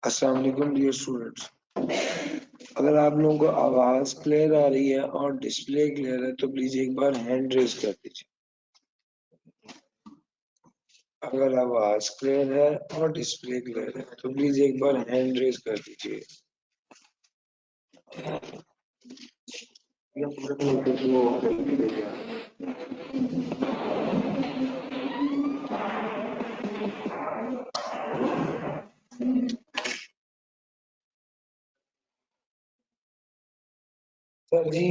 अस्सलाम वालेकुम dear students, अगर आप लोगों को आवाज क्लियर आ रही है और डिस्प्ले क्लियर है तो प्लीज एक बार हैंड रेज कर दीजिए। अगर आवाज क्लियर है और डिस्प्ले क्लियर है तो प्लीज एक बार हैंड रेज कर दीजिए। सर जी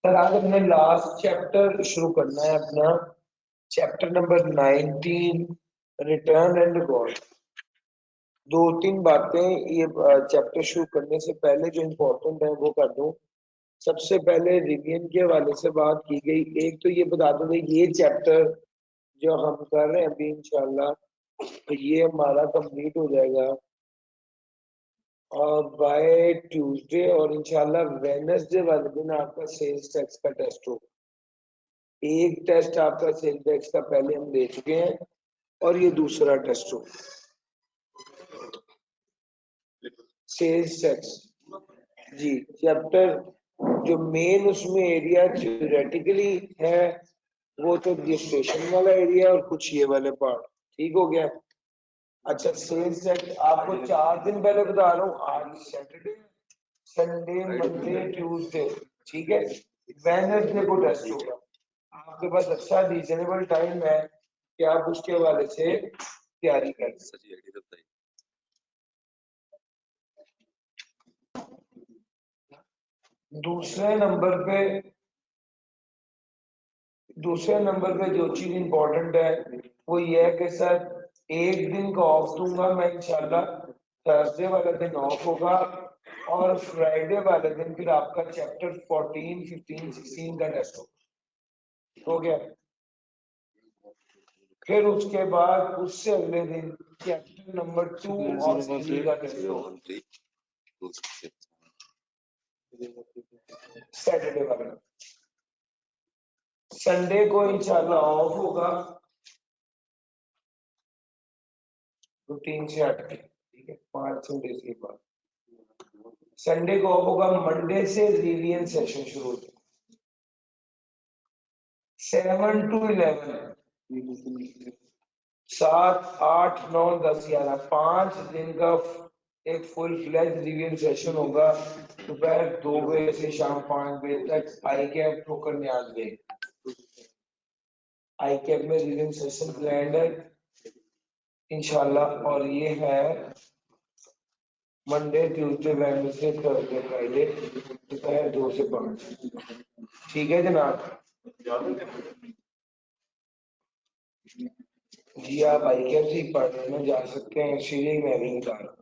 सर आज हमने लास्ट चैप्टर शुरू करना है अपना chapter number 19 return and God. दो तीन बातें ये चैप्टर शुरू करने से पहले जो इम्पोर्टेंट है वो कर दूं। सबसे पहले रिवीजन के हवाले से बात की गई। एक तो ये बता दूं ये चैप्टर जो हम कर रहे हैं अभी इंशाल्लाह तो ये हमारा कंप्लीट हो जाएगा और बाय ट्यूसडे और इंशाल्लाह वेडनेसडे वाले दिन आपका सेल्स टैक्स का टेस्ट होगा। एक टेस्ट आपका सेल्स टैक्स का पहले हम दे चुके हैं और ये दूसरा टेस्ट होगा सेल्स टैक्स जी। चैप्टर जो मेन उसमें एरिया थ्योरेटिकली है वो तो रजिस्ट्रेशन वाला एरिया और कुछ ये वाले पार्ट ठीक हो गया। अच्छा सेल्स टैक्स आपको 4 दिन पहले बता रहा हूँ, आज सैटरडे संडे मंडे ट्यूसडे ठीक है, वेडनेसडे को टेस्ट होगा। आपके पास अच्छा रीजनेबल टाइम है कि आप उसके हवाले से तैयारी करें। दूसरे नंबर पे जो चीज इंपॉर्टेंट है वो ये है कि सर एक दिन का ऑफ दूंगा मैं इंशाल्लाह, थर्सडे वाला दिन ऑफ होगा और फ्राइडे वाले दिन फिर आपका चैप्टर 14, 15, 16 का टेस्ट हो गया। फिर उसके बाद उससे अगले दिन चैप्टर नंबर 2 और 3 का टेस्ट होगा सैटरडे वाला। संडे को इंशाल्लाह ऑफ होगा रूटीन से हट के, ठीक है 5 संडे के बाद संडे को ऑफ होगा। मंडे से रिवीजन सेशन शुरू होगा 7 to 11 7, 8, 9, 10, 11 5 दिन का एक फुल फ्लैज रिवीजन सेशन होगा दोपहर 2 बजे से शाम 5 बजे तक। आई कैप ठोकर न्याज में आई कैप में रिवीजन सेशन प्लान है इंशाल्लाह और ये है Monday Tuesday Wednesday Thursday Friday दोपहर 2 से 5 ठीक है जनाब जी। आप आई कैप से पढ़ने में जा सकते हैं इसीलिए मैं भी बता रहा हूँ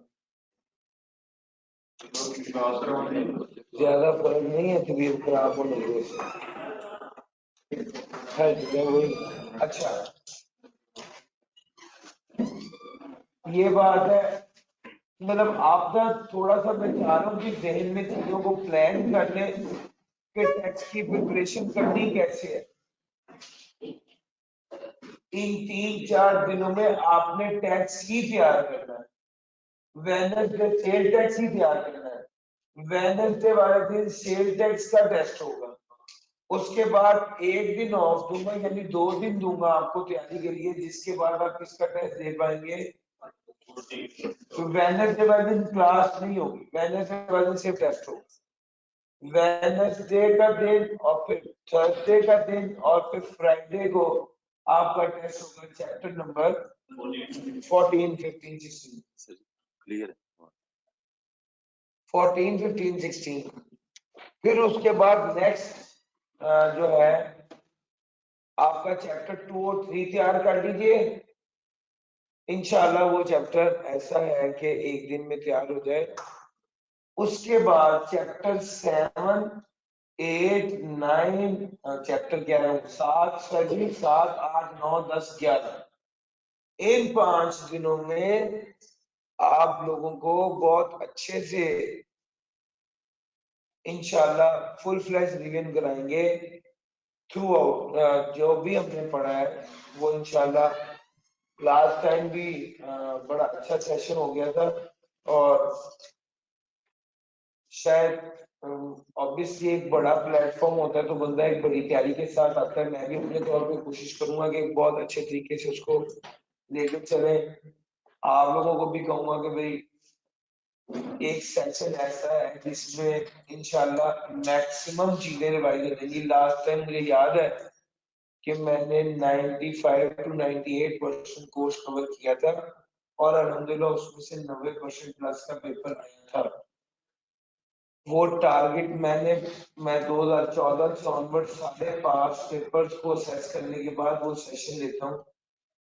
ज्यादा फर्क नहीं है तबीयत खराब होने से वही। अच्छा ये बात है मतलब आपका थोड़ा सा मैं चाह रहा हूँ कि जहन में चीजों को प्लान कर ले कि टेक्स्ट की प्रिपरेशन करनी कैसे है। इन 3-4 दिनों में आपने टेक्स्ट ही तैयार करना है, वेडनेसडे सेल टैक्स ही तैयार करना है। वेडनेसडे वाले दिन सेल टैक्स का टेस्ट होगा, उसके बाद एक दिन ऑफ दूंगा यानी 2 दिन दूंगा आपको तैयारी के लिए, जिसके बाद आप किसका टेस्ट दे पाएंगे। तो वेडनेसडे वाले दिन क्लास नहीं होगी, वेडनेसडे वाले दिन सिर्फ टेस्ट होगा। वेडनेसडे का दिन और फिर थर्सडे का दिन और फिर फ्राइडे को आपका टेस्ट होगा चैप्टर नंबर 14, 15, 16 क्लियर 14, 15, 16। फिर उसके बाद नेक्स्ट जो है आपका चैप्टर 2 और 3 तैयार कर लीजिए। इंशाल्लाह वो चैप्टर ऐसा है कि एक दिन में तैयार हो जाए। उसके बाद चैप्टर 7, 8, 9 चैप्टर 11 7 7, 8, 9, 10, 11 इन 5 दिनों में आप लोगों को बहुत अच्छे से इंशाल्लाह फुल फ्लैश रिवीजन कराएंगे थ्रू आउट। जो भी हमने पढ़ा है वो इंशाल्लाह, लास्ट टाइम भी बड़ा अच्छा सेशन हो गया था और शायद ऑब्वियसली एक बड़ा प्लेटफॉर्म होता है तो बंदा एक बड़ी तैयारी के साथ आता है। मैं भी अपने तौर पे कोशिश करूंगा कि एक बहुत अच्छे तरीके से उसको लेकर चले। आप लोगों को भी कहूंगा कि भाई एक सेशन ऐसा है जिसमें इंशाल्लाह मैक्सिमम चीजें रिवाइज हो जाएंगी। लास्ट टाइम मुझे याद है कि मैंने 95 to 98% कोर्स कवर किया था और अल्हम्दुलिल्लाह उसमें से 90% प्लस का पेपर आया था। वो टारगेट मैं 2014 से ऑनवर्ड साढ़े 5 पेपर्स को असेस करने के बाद वो सेशन लेता हूँ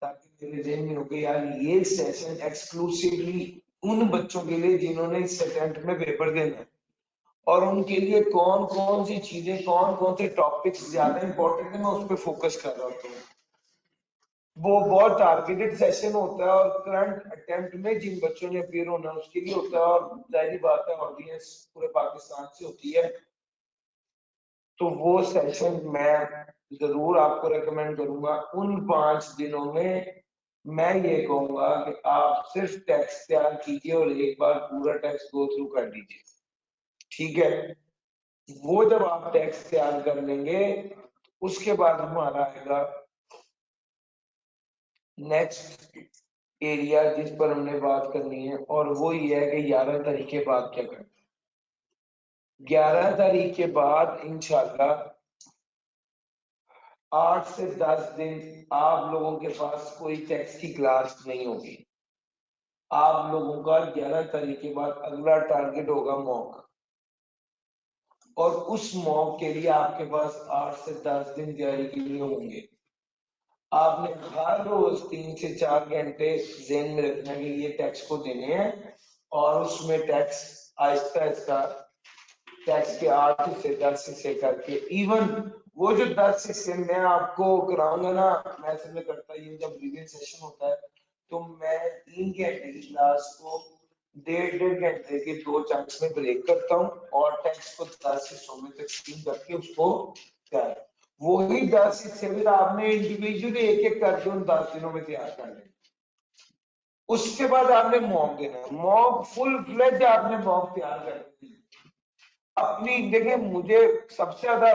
ताकि मेरे जहन में हो गया यार ये सेशन एक्सक्लूसिवली उन बच्चों के लिए जिन्होंने इस अटेम्प्ट में पेपर देना है और उनके लिए कौन कौन सी चीजें, कौन कौन से टॉपिक्स ज्यादा इंपॉर्टेंट है, मैं उस पर फोकस कर रहा हूँ। वो बहुत टारगेटेड सेशन होता है और करंट अटेम्प्ट में जिन बच्चों ने अपियर होना है उसके लिए होता है और जाहिर बात है ऑडियंस पूरे पाकिस्तान से होती है। तो वो सेशन मैं जरूर आपको रेकमेंड करूंगा। उन 5 दिनों में मैं ये कहूंगा कि आप सिर्फ टेक्स्ट तैयार कीजिए और एक बार पूरा टेक्स्ट गो थ्रू कर लीजिए, ठीक है। वो जब आप टेक्स्ट तैयार कर लेंगे उसके बाद हमारा आएगा नेक्स्ट एरिया जिस पर हमने बात करनी है और वो ये है कि 11 तारीख के बाद क्या करना है। 11 तारीख के बाद इंशाल्लाह 8 से 10 दिन आप लोगों के पास कोई टेक्स्ट की क्लास नहीं होगी। आप लोगों का 11 तारीख के बाद अगला टारगेट होगा मॉक और उस मॉक के लिए आपके पास 8 से 10 दिन तैयारी के लिए होंगे। आपने हर रोज 3 से 4 घंटे जेन में रखना कि ये टैक्स को देने हैं और उसमें टैक्स आहिस्ता आहिस्ता टैक्स के 8 हिस्से 10 हिस्से करके इवन वो जो 10 हिस्से मैं आपको कराऊंगा ना, मैं असल में करता ये जब रिवीजन सेशन होता है तो मैं 3 घंटे की क्लास को 1.5 घंटे के 2 चंक्स में ब्रेक करता हूँ और टैक्स को 10 हिस्सों में तकसीम करके उसको तैयार, वही 10 हिस्से फिर आपने इंडिविजुअली एक एक करके उन 10 दिनों में तैयार कर लें। उसके बाद आपने मॉक देना है, मॉक फुल फ्लेज आपने मॉक तैयार करनी है। अपनी देखिए मुझे सबसे ज्यादा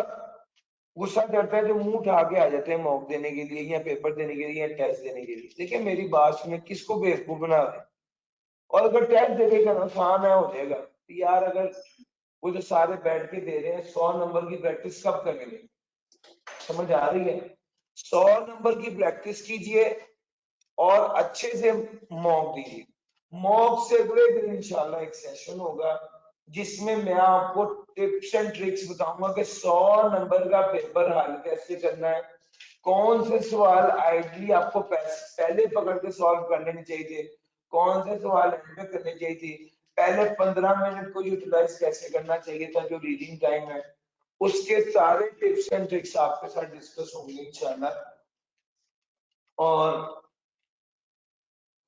गुस्सा चढ़ता है जो मुंह उठा के आ जाते हैं मॉक देने के लिए या पेपर देने के लिए या टेस्ट देने के लिए। देखिए मेरी बात सुने, किसको बेवकूफ बना रहे हैं? और अगर टेस्ट देने का आसान है हो जाएगा तो यार अगर वो जो सारे बैठ के दे रहे हैं 100 नंबर की प्रैक्टिस कब करेंगे? समझ आ रही है? 100 नंबर की प्रैक्टिस कीजिए और अच्छे से मॉक दीजिए। मॉक से अगले दिन इंशाल्लाह एक सेशन होगा जिसमें मैं आपको टिप्स एंड ट्रिक्स बताऊंगा कि 100 नंबर का पेपर हल कैसे करना है, कौन से सवाल आइडियली आपको पहले पकड़ के सॉल्व कर लेने चाहिए थे, कौन से सवाल एंड में करने चाहिए थे, पहले 15 मिनट को यूटिलाइज कैसे करना चाहिए था जो रीडिंग टाइम है, उसके सारे टिप्स एंड ट्रिक्स आपके साथ डिस्कस होंगे इंशाल्लाह। और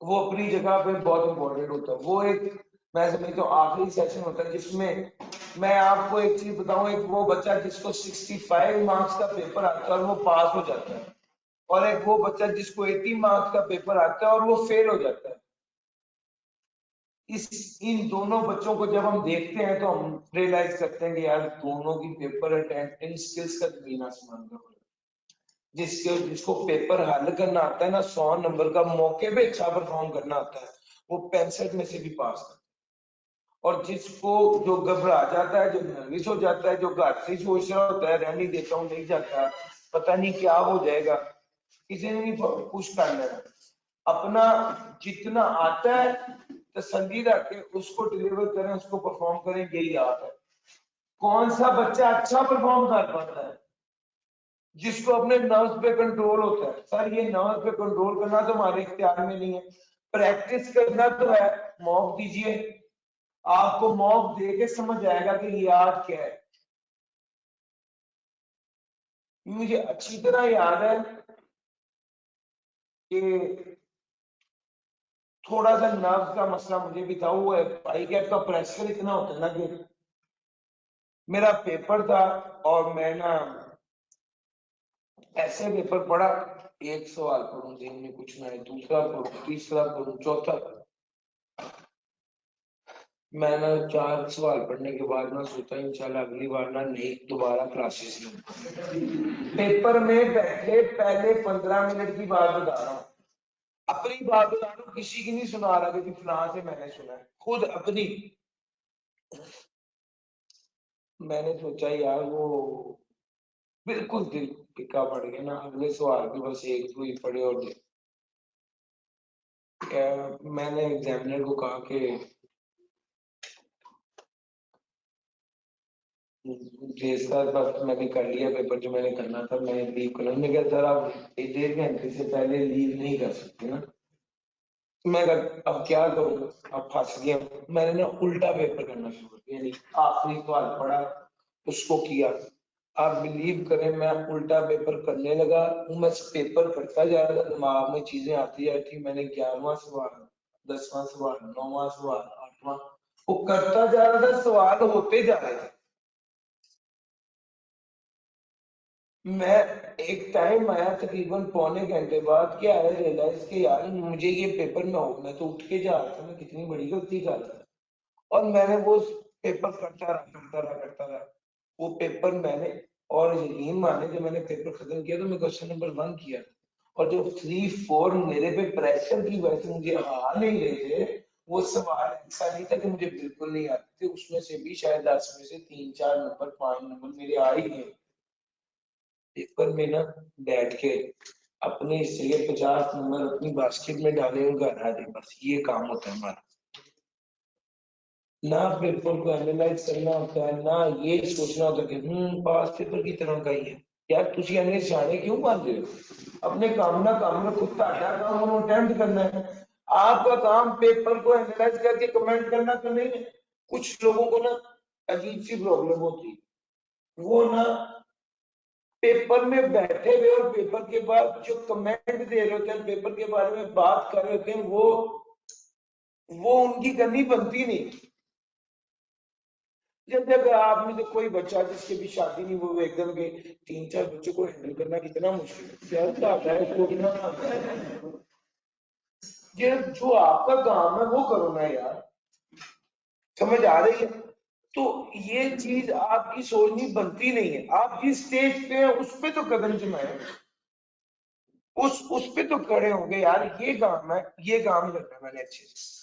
वो अपनी जगह पे बहुत इंपॉर्टेंट होता है। वो एक मैं समझता हूँ आखिरी सेशन होता है जिसमें मैं आपको एक चीज बताऊं, एक वो बच्चा जिसको 65 मार्क्स का पेपर आता है और वो पास हो जाता है और एक वो बच्चा जिसको 80 मार्क्स का पेपर आता है और वो फेल हो जाता है। इस इन दोनों बच्चों को जब हम देखते हैं तो हम रियलाइज करते हैं कि यार दोनों की पेपर अटेम्प्टिंग स्किल्स का जमीन आसमान का। जिसको पेपर हल करना आता है ना, 100 नंबर का मौके पे अच्छा परफॉर्म करना आता है, वो 65 में से भी पास करता है। और जिसको जो घबरा जाता है, जो नर्वस हो जाता है, जो घर से सोच रहा होता है रहने देता हूँ नहीं जाता, पता नहीं क्या हो जाएगा, किसी ने नहीं पुश कर लेना। अपना जितना आता है तसल्ली रख के उसको डिलीवर करें, उसको परफॉर्म करें, यही आता है। कौन सा बच्चा अच्छा परफॉर्म कर पाता है? जिसको अपने नर्व्स पे कंट्रोल होता है। सर ये नर्व पे कंट्रोल करना तो हमारे इख्तियार में नहीं है, प्रैक्टिस करना तो है। मॉक दीजिए, आपको मॉक दे के समझ आएगा कि याद क्या है। मुझे अच्छी तरह याद है कि थोड़ा सा नर्व का मसला मुझे भी था। वो आई कैप का प्रेशर इतना होता है ना कि मेरा पेपर था और मैं ना ऐसे पेपर पढ़ा, एक सवाल पढ़ूं दिन में कुछ ना है, दूसरा पढ़ूं, तीसरा पढ़ूं, चौथा। मैंने 4 सवाल पढ़ने के बाद ना सोचा इंशाल्लाह अगली बार ना नहीं दोबारा क्लासेस में। पेपर में बैठे पहले 15 मिनट की बात बता रहा हूँ, अपनी बात बता रहा हूँ, किसी की नहीं सुना रहा कि फलां से मैंने सुना है, खुद अपनी। मैंने सोचा यार वो बिल्कुल दिल टिका पड़ गया ना, अगले सवाल की बस एक दो ही पढ़े और मैंने एग्जामिनर को कहा कि सर बस मैंने कर लिया पेपर जो मैंने करना था, मैं लीव कर रहा हूँ। सर आप 1.5 घंटे से पहले लीव नहीं कर सकते ना। मैं अब क्या करूँ, अब फंस गया। मैंने ना उल्टा पेपर करना शुरू किया, यानी आखिरी सवाल पढ़ा उसको किया। आप बिलीव करें मैं उल्टा पेपर करने लगा, मैं पेपर करता जा रहा था, दिमाग में चीजें आती जा रही थी। मैंने 11वां सवाल, 10वां सवाल, 9वां सवाल, 8वां, वो करता जा रहा था, सवाल होते जा रहे थे। मैं एक टाइम आया तकरीबन पौने घंटे बाद, क्या है रियलाइज कि यार मुझे ये पेपर में हो, मैं तो उठ के जा रहा था, मैं कितनी बड़ी गलती कर रहा था। और मैंने वो पेपर करता रहा। वो पेपर मैंने, और यकीन माने जब मैंने पेपर खत्म किया तो मैं क्वेश्चन नंबर 1 किया, और जो 3 4 मेरे पे प्रेशर की वजह से मुझे आ नहीं रहे थे, वो सवाल ऐसा नहीं था कि मुझे बिल्कुल नहीं आते थे, उसमें से भी शायद 10 में से 3 4 नंबर 5 नंबर मेरे आ ही गए। पेपर में ना बैठ के अपने हिस्से के 50 नंबर अपनी बास्केट में डाले और घर आ जाए, बस ये काम होता है हमारा। ना पेपर को एनालाइज करना होता है, ना ये सोचना होता है कि पास पेपर की तरह का ही है। यार तुझे अन्य सियाने क्यों मान रहे हो, अपने काम में खुद ताजा काम हम अटेम्प्ट करना है। आपका काम पेपर को एनालाइज करके कमेंट करना तो नहीं है। कुछ लोगों को ना अजीब सी प्रॉब्लम होती है, वो ना पेपर में बैठे हुए और पेपर के बाद जो कमेंट दे रहे होते हैं, पेपर के बारे में बात कर रहे होते हैं, वो उनकी करनी बनती नहीं। जब जब आप में से कोई बच्चा जिसके भी शादी नहीं हुई, वो एकदम के 3 4 बच्चों को हैंडल करना कितना मुश्किल है, क्या आता है उसको कितना आता है। ये जो आपका काम है वो करो ना यार, समझ आ रही है। तो ये चीज आपकी सोचनी बनती नहीं है। आप जिस स्टेज पे है उस पे तो कदम जमाए, उस पे तो खड़े होंगे यार, ये काम है, ये काम करना है मैंने अच्छे से।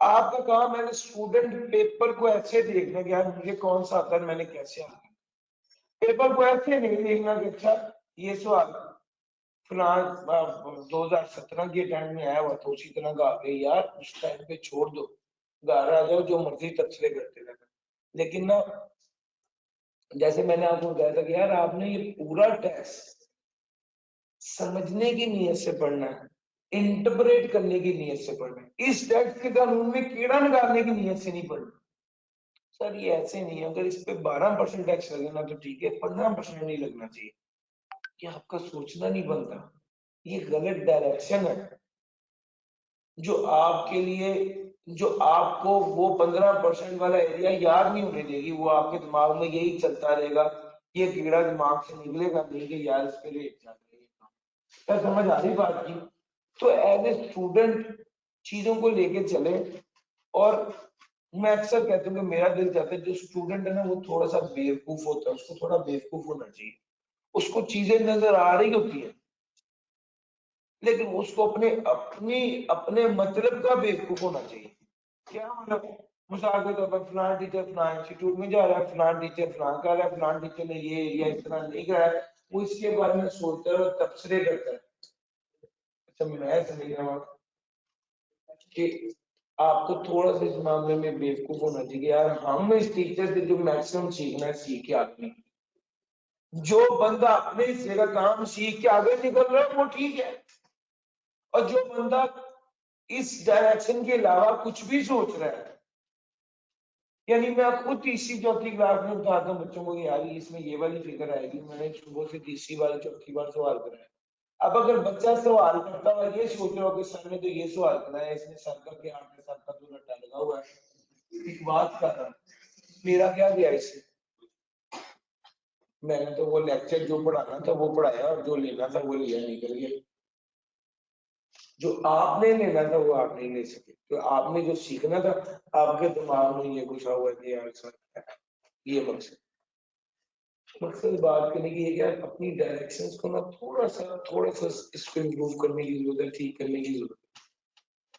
आपका काम है स्टूडेंट पेपर को ऐसे देखना कि यार मुझे कौन सा आता है, मैंने कैसे आता है। पेपर को ऐसे नहीं देखना कि अच्छा ये सवाल फिलहाल 2017 के टाइम में आया हुआ तो उसी तरह का आ गई, यार उस टाइम पे छोड़ दो, घर आ जाओ, जो मर्जी तबसरे करते रहना। लेकिन ना जैसे मैंने आपको बताया था कि यार आपने ये पूरा टेस्ट समझने की नीयत से पढ़ना है, इंटरप्रेट करने की नीयत से पढ़ना है, इस टेक्स्ट के कानून में कीड़ा निकालने की नीयत से नहीं पढ़ना। सर ये ऐसे नहीं है, अगर इस पे 12% टैक्स लगेगा तो ठीक है, 15% नहीं लगना चाहिए। ये आपका सोचना नहीं बनता, ये गलत डायरेक्शन है जो आपके लिए, जो आपको वो 15% वाला एरिया याद नहीं होने देगी। वो आपके दिमाग में यही चलता रहेगा, ये कीड़ा दिमाग से निकलेगा नहीं कि यार इस पे रेट ज्यादा है। क्या समझ आ रही बात की। तो एज ए स्टूडेंट चीजों को लेके चले। और मैं अक्सर कहता हूँ कि मेरा दिल चाहता है जो स्टूडेंट है ना वो थोड़ा सा बेवकूफ होता है, उसको थोड़ा बेवकूफ होना चाहिए। उसको चीजें नजर आ रही होती है, लेकिन उसको अपने अपनी अपने मतलब का बेवकूफ होना चाहिए। क्या मतलब, मिसाल के तौर पर फलान टीचर फलान इंस्टीट्यूट में जा रहा है, फलान टीचर फलान कर रहा है, फलान टीचर ने ये एरिया इस तरह नहीं करा है, वो इसके बारे में सोचता है और तबसरे करता है। अच्छा मैं समझ रहा हूँ कि आपको थोड़ा सा इस मामले में बेवकूफ होना चाहिए। यार हम इस टीचर से जो मैक्सिमम सीखना है सीखे आदमी, जो बंदा अपने हिस्से का काम सीख के आगे निकल रहा है वो ठीक है, और जो बंदा इस डायरेक्शन के अलावा कुछ भी सोच रहा है, यानी मैं खुद तीसरी चौथी क्लास में बताता हूँ बच्चों को यार इसमें ये वाली फिगर आएगी, मैंने सुबह से तीसरी बार चौथी बार सवाल कराया, अब अगर बच्चा सवाल करता हुआ ये सोच रहा हो कि सर ने तो ये सवाल करा है, इसने सर का क्या आपने सर का तो रट्टा लगा हुआ है, एक बात कर रहा मेरा क्या गया इससे, मैंने तो वो लेक्चर जो पढ़ाना था वो पढ़ाया और जो लेना था वो लिया, निकल गया। जो आपने लेना था वो आप नहीं ले सके, तो आपने जो सीखना था आपके दिमाग में ये घुसा हुआ है यार सर, ये मकसद बात करने की है कि यार अपनी डायरेक्शंस को ना थोड़ा सा इसको इम्प्रूव करने की जरूरत है, ठीक करने की जरूरत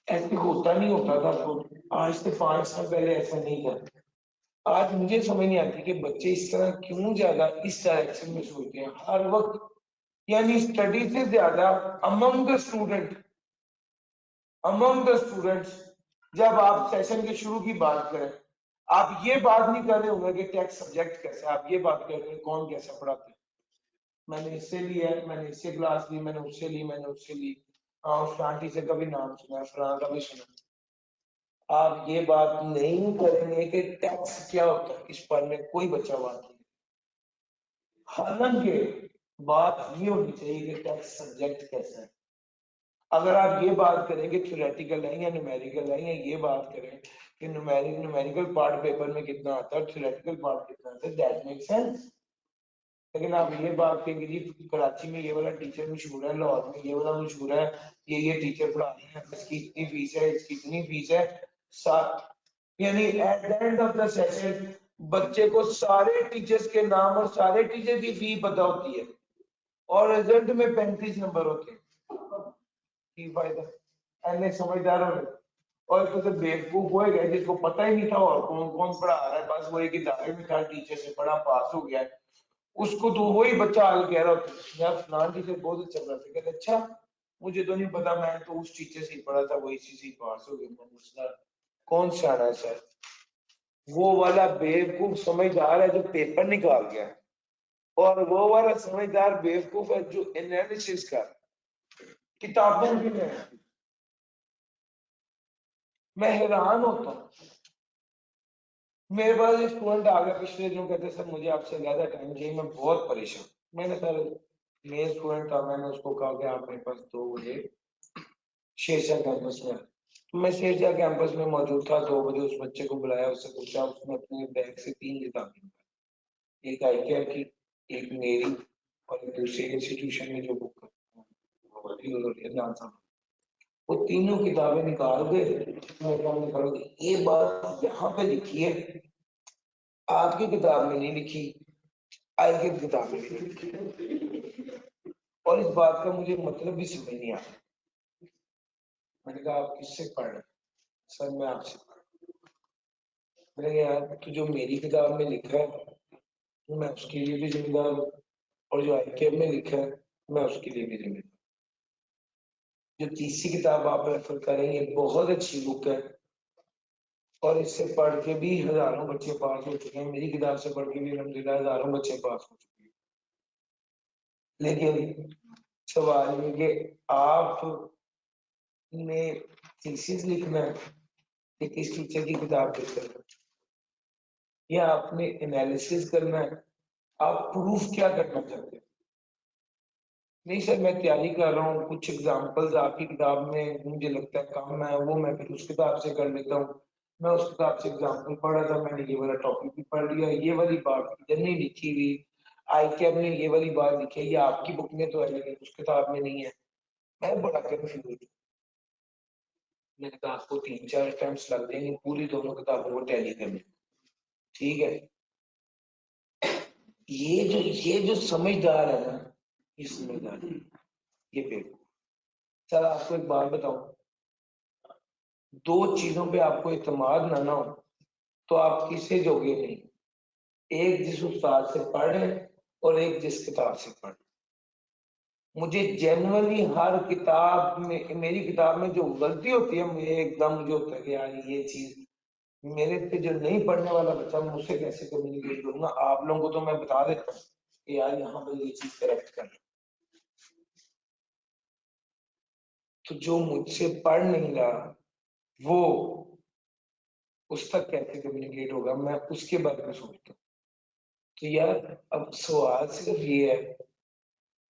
है। ऐसे होता नहीं होता था तो आज से 5 साल पहले ऐसा नहीं था। आज मुझे समझ नहीं आती कि बच्चे इस तरह क्यों ज्यादा इस डायरेक्शन में सोचते हैं हर वक्त, यानी स्टडी से ज्यादा among the student, among the students. जब आप सेशन के शुरू की बात करें, आप ये बात नहीं कर रहे होंगे कि टेक्स्ट सब्जेक्ट कैसा है, आप ये बात कर रहे हैं कौन कैसा पढ़ाता है, मैंने इससे लिया है, मैंने इससे क्लास ली, मैंने उससे ली, मैंने उससे ली, हाँ उस आंटी से कभी नाम सुना, फलाना का भी सुना। आप ये बात नहीं करेंगे कि टेक्स्ट क्या होता है, इस पर में कोई बच्चा बात नहीं। हालांकि बात ये होनी चाहिए कि टेक्स्ट सब्जेक्ट कैसा है। अगर आप ये बात करें कि थ्योरेटिकल है या न्यूमेरिकल है, या ये बात करें कि न्यूमेरिकल पार्ट पेपर में कितना आता है, थ्योरेटिकल पार्ट कितना आता है, दैट मेक सेंस। लेकिन आप ये बात कहेंगे जी कराची में ये वाला टीचर मशहूर है, लाहौर में ये वाला मशहूर है, ये टीचर पढ़ा रहे हैं, इसकी इतनी फीस है, इसकी इतनी फीस है, यानी at the end of the session बच्चे को सारे टीचर्स के नाम और सारे टीचर की फी पता होती है और रिजल्ट में 35 नंबर होते हैं, की फायदा ऐने समझदार हो। और तो बेवकूफ होएगा जिसको पता ही नहीं था और कौन कौन पढ़ा रहा है, बस वो एक इदारे में था, टीचर से पढ़ा पास हो गया है, उसको तो वही बच्चा आगे कह रहा होता है यार फलान टीचर बहुत अच्छा पढ़ाते, कहते अच्छा मुझे तो नहीं पता, मैं तो उस टीचर से ही पढ़ा था, वही चीज ही पास हो गया। कौन सियाना है सर? वो वाला बेवकूफ समझदार है जो पेपर निकाल गया, और वो वाला समझदार बेवकूफ है जो एनालिसिस कर किताबों की में। मैं हैरान होता हूँ, मेरे पास एक स्टूडेंट आ गया पिछले दिनों, कहते सर मुझे आपसे ज्यादा टाइम चाहिए, मैं बहुत परेशान। मैंने सर मेरे स्टूडेंट था, मैंने उसको कहा कि आप मेरे पास 2 बजे शेरशाह कैंपस में, तो मैं शेरशाह कैंपस में मौजूद था, 2 बजे उस बच्चे को बुलाया, उससे पूछा, उसने अपने बैग से 3 किताबें निकाली, एक आईकेआर की, एक मेरी, और एक दूसरे इंस्टीट्यूशन में जो बुक वो तीनों किताबें निकाल के मेरे सामने खड़े हो गए, ये बात यहाँ पे लिखी है, आपकी किताब में नहीं लिखी, आई की किताब में नहीं लिखी, और इस बात का मुझे मतलब भी समझ नहीं आता। मैंने कहा आप किससे पढ़ रहे? सर मैं आपसे पढ़ रहा हूं। मैंने कहा यार तो जो मेरी किताब में लिखा है तो मैं उसके लिए भी जिम्मेदार हूँ, और जो आईकेएम में लिखा है मैं उसके लिए भी जिम्मेदार। जो तीसरी किताब आप रेफर करेंगे बहुत अच्छी बुक है, और इससे पढ़ के भी हजारों बच्चे पास हो चुके हैं, मेरी किताब से पढ़ के भी अल्हम्दुलिल्लाह हजारों बच्चे पास हो चुके हैं। लेकिन सवाल ये कि आपने थीसिस लिखना है कि किस टीचर की किताब लिख कर, या आपने एनालिसिस करना है, आप प्रूफ क्या करना चाहते हैं? नहीं सर मैं तैयारी कर रहा हूँ, कुछ एग्जांपल्स आपकी किताब में मुझे लगता है कम है, वो मैं फिर उस किताब से कर लेता हूँ। मैं उस किताब से एग्जांपल पढ़ा था, मैंने ये वाला टॉपिक भी पढ़ लिया, ये वाली बात इधर नहीं लिखी हुई, आईकेएम ने ये वाली बात लिखी है, ये आपकी बुक में तो है लेकिन उस किताब में नहीं है। मैं बड़ा कंफ्यूज। मैंने कहा आपको 3-4 अटेम्प्ट्स लग जाएंगे पूरी दोनों किताबों को टैली करने, ठीक है? ये जो समझदार है ना, ये समझदार है, ये बेवकूफ। सर आपको एक बात बताऊं, 2 चीजों पे आपको इत्मीनान ना हो तो आप किसे जोगे नहीं, एक जिस उस्ताद से पढ़ रहे हैं और एक जिस किताब से पढ़। मुझे जेनुअनली हर किताब में, मेरी किताब में जो गलती होती है मुझे एकदम मुझे होता है कि यार ये चीज मेरे पे जो नहीं पढ़ने वाला बच्चा मैं उससे कैसे कम्युनिकेट करूंगा। आप लोगों को तो मैं बता देता हूँ कि यार यहाँ पर ये चीज करेक्ट करना, तो जो मुझसे पढ़ नहीं रहा वो उस तक कैसे कम्युनिकेट होगा, मैं उसके बारे में सोचता हूँ। तो यार अब सवाल सिर्फ ये है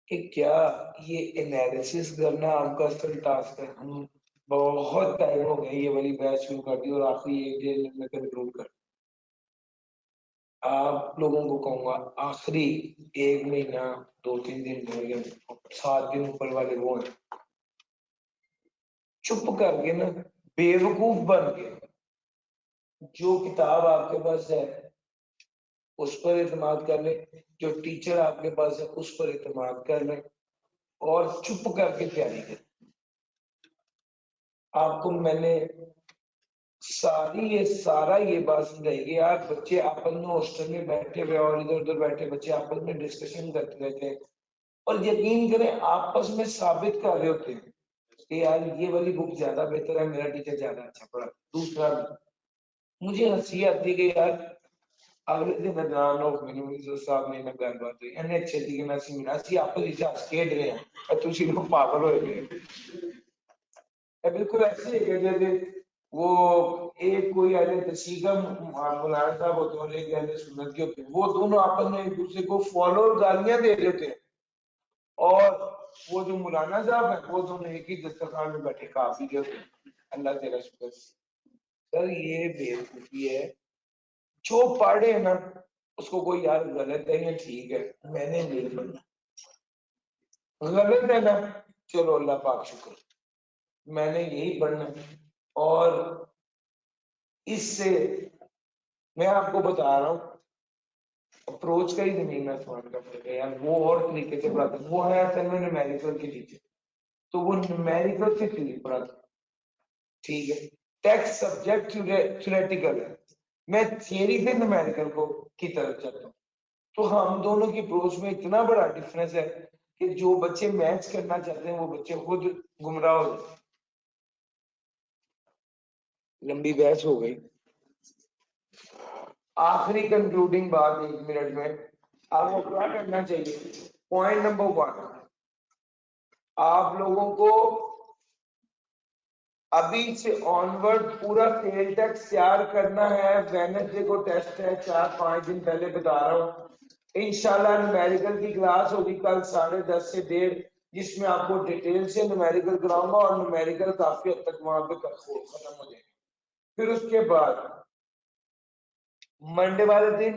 कि क्या ये एनालिसिस करना आपका असल टास्क है। हम बहुत टाइम हो गए ये वाली बैच शुरू कर दी और आखिरी एक डेढ़ में कंक्लूड कर। आप लोगों को कहूंगा आखिरी 1 महीना 2-3 दिन हो गए, 7 दिन ऊपर वाले वो हैं, चुप करके ना बेवकूफ बन के जो किताब आपके पास है उस पर इत्मीनान कर ले, जो टीचर आपके पास है उस पर इत्मीनान कर ले और चुप करके तैयारी कर। आपको मैंने सारा ये बात समझाएगी यार। बच्चे आपस में हॉस्टल में बैठे हुए और इधर उधर बैठे बच्चे आपस में डिस्कशन करते रहते हैं और यकीन करें आपस में साबित कर रहे होते हैं कि यार ये वाली बुक ज्यादा बेहतर है, मेरा टीचर ज्यादा अच्छा पढ़ा। दूसरा मुझे हंसी आती है कि यार अगले दिन अदनान और मिनू साहब ने ना गलबात हुई इन्हें अच्छे तरीके ਨਾਲ ਅਸੀਂ ਮਿਲਿਆ ਸੀ ਆਪਸ ਵਿੱਚ ਹੱਸ ਖੇਡ ਰਹੇ ਹਾਂ ਤੁਸੀਂ ਲੋग पागल होए गए। बिल्कुल ऐसे ही है जैसे वो एक कोई अहले तशीका मौलाना साहब होते हैं और एक अहले सुन्नत के होते हैं, वो दोनों आपस में एक दूसरे को फॉलो और गालियां दे रहे होते हैं और वो जो मौलाना साहब है वो दोनों एक ही दस्तरखान में बैठे काफी के होते हैं। अल्लाह तेरा शुक्र। सर ये बेवकूफी है। जो पढ़े ना उसको कोई यार गलत है या ठीक है मैंने नहीं पढ़ना, गलत है ना चलो अल्लाह पाक शुक्र मैंने यही पढ़ना। और इससे मैं आपको बता रहा हूँ अप्रोच का ही जमीन आसमान का फर्क है यार। वो और तरीके से पढ़ाते वो है असल में न्यूमेरिकल के टीचर, तो वो न्यूमेरिकल से थ्योरी पढ़ाते, ठीक है। टेक्स्ट सब्जेक्ट थ्योरेटिकल है, मैं थियरी से न्यूमेरिकल को की तरफ चलता हूँ। तो हम दोनों की अप्रोच में इतना बड़ा डिफरेंस है कि जो बच्चे मैच करना चाहते हैं वो बच्चे खुद गुमराह हो जाते। लंबी बहस हो गई। आखिरी कंक्लूडिंग बात 1 मिनट में आपको क्या करना चाहिए। पॉइंट नंबर 1, आप लोगों को अभी से ऑनवर्ड पूरा सेल टेक्स्ट तैयार करना है। वेडनेसडे को टेस्ट है, 4-5 दिन पहले बता रहा हूँ। इंशाल्लाह न्यूमेरिकल की क्लास होगी कल 10:30 से 1:30 जिसमें आपको डिटेल से न्यूमेरिकल कराऊंगा और न्यूमेरिकल काफी हद तक वहां पे खत्म हो जाएगा। फिर उसके बाद मंडे वाले दिन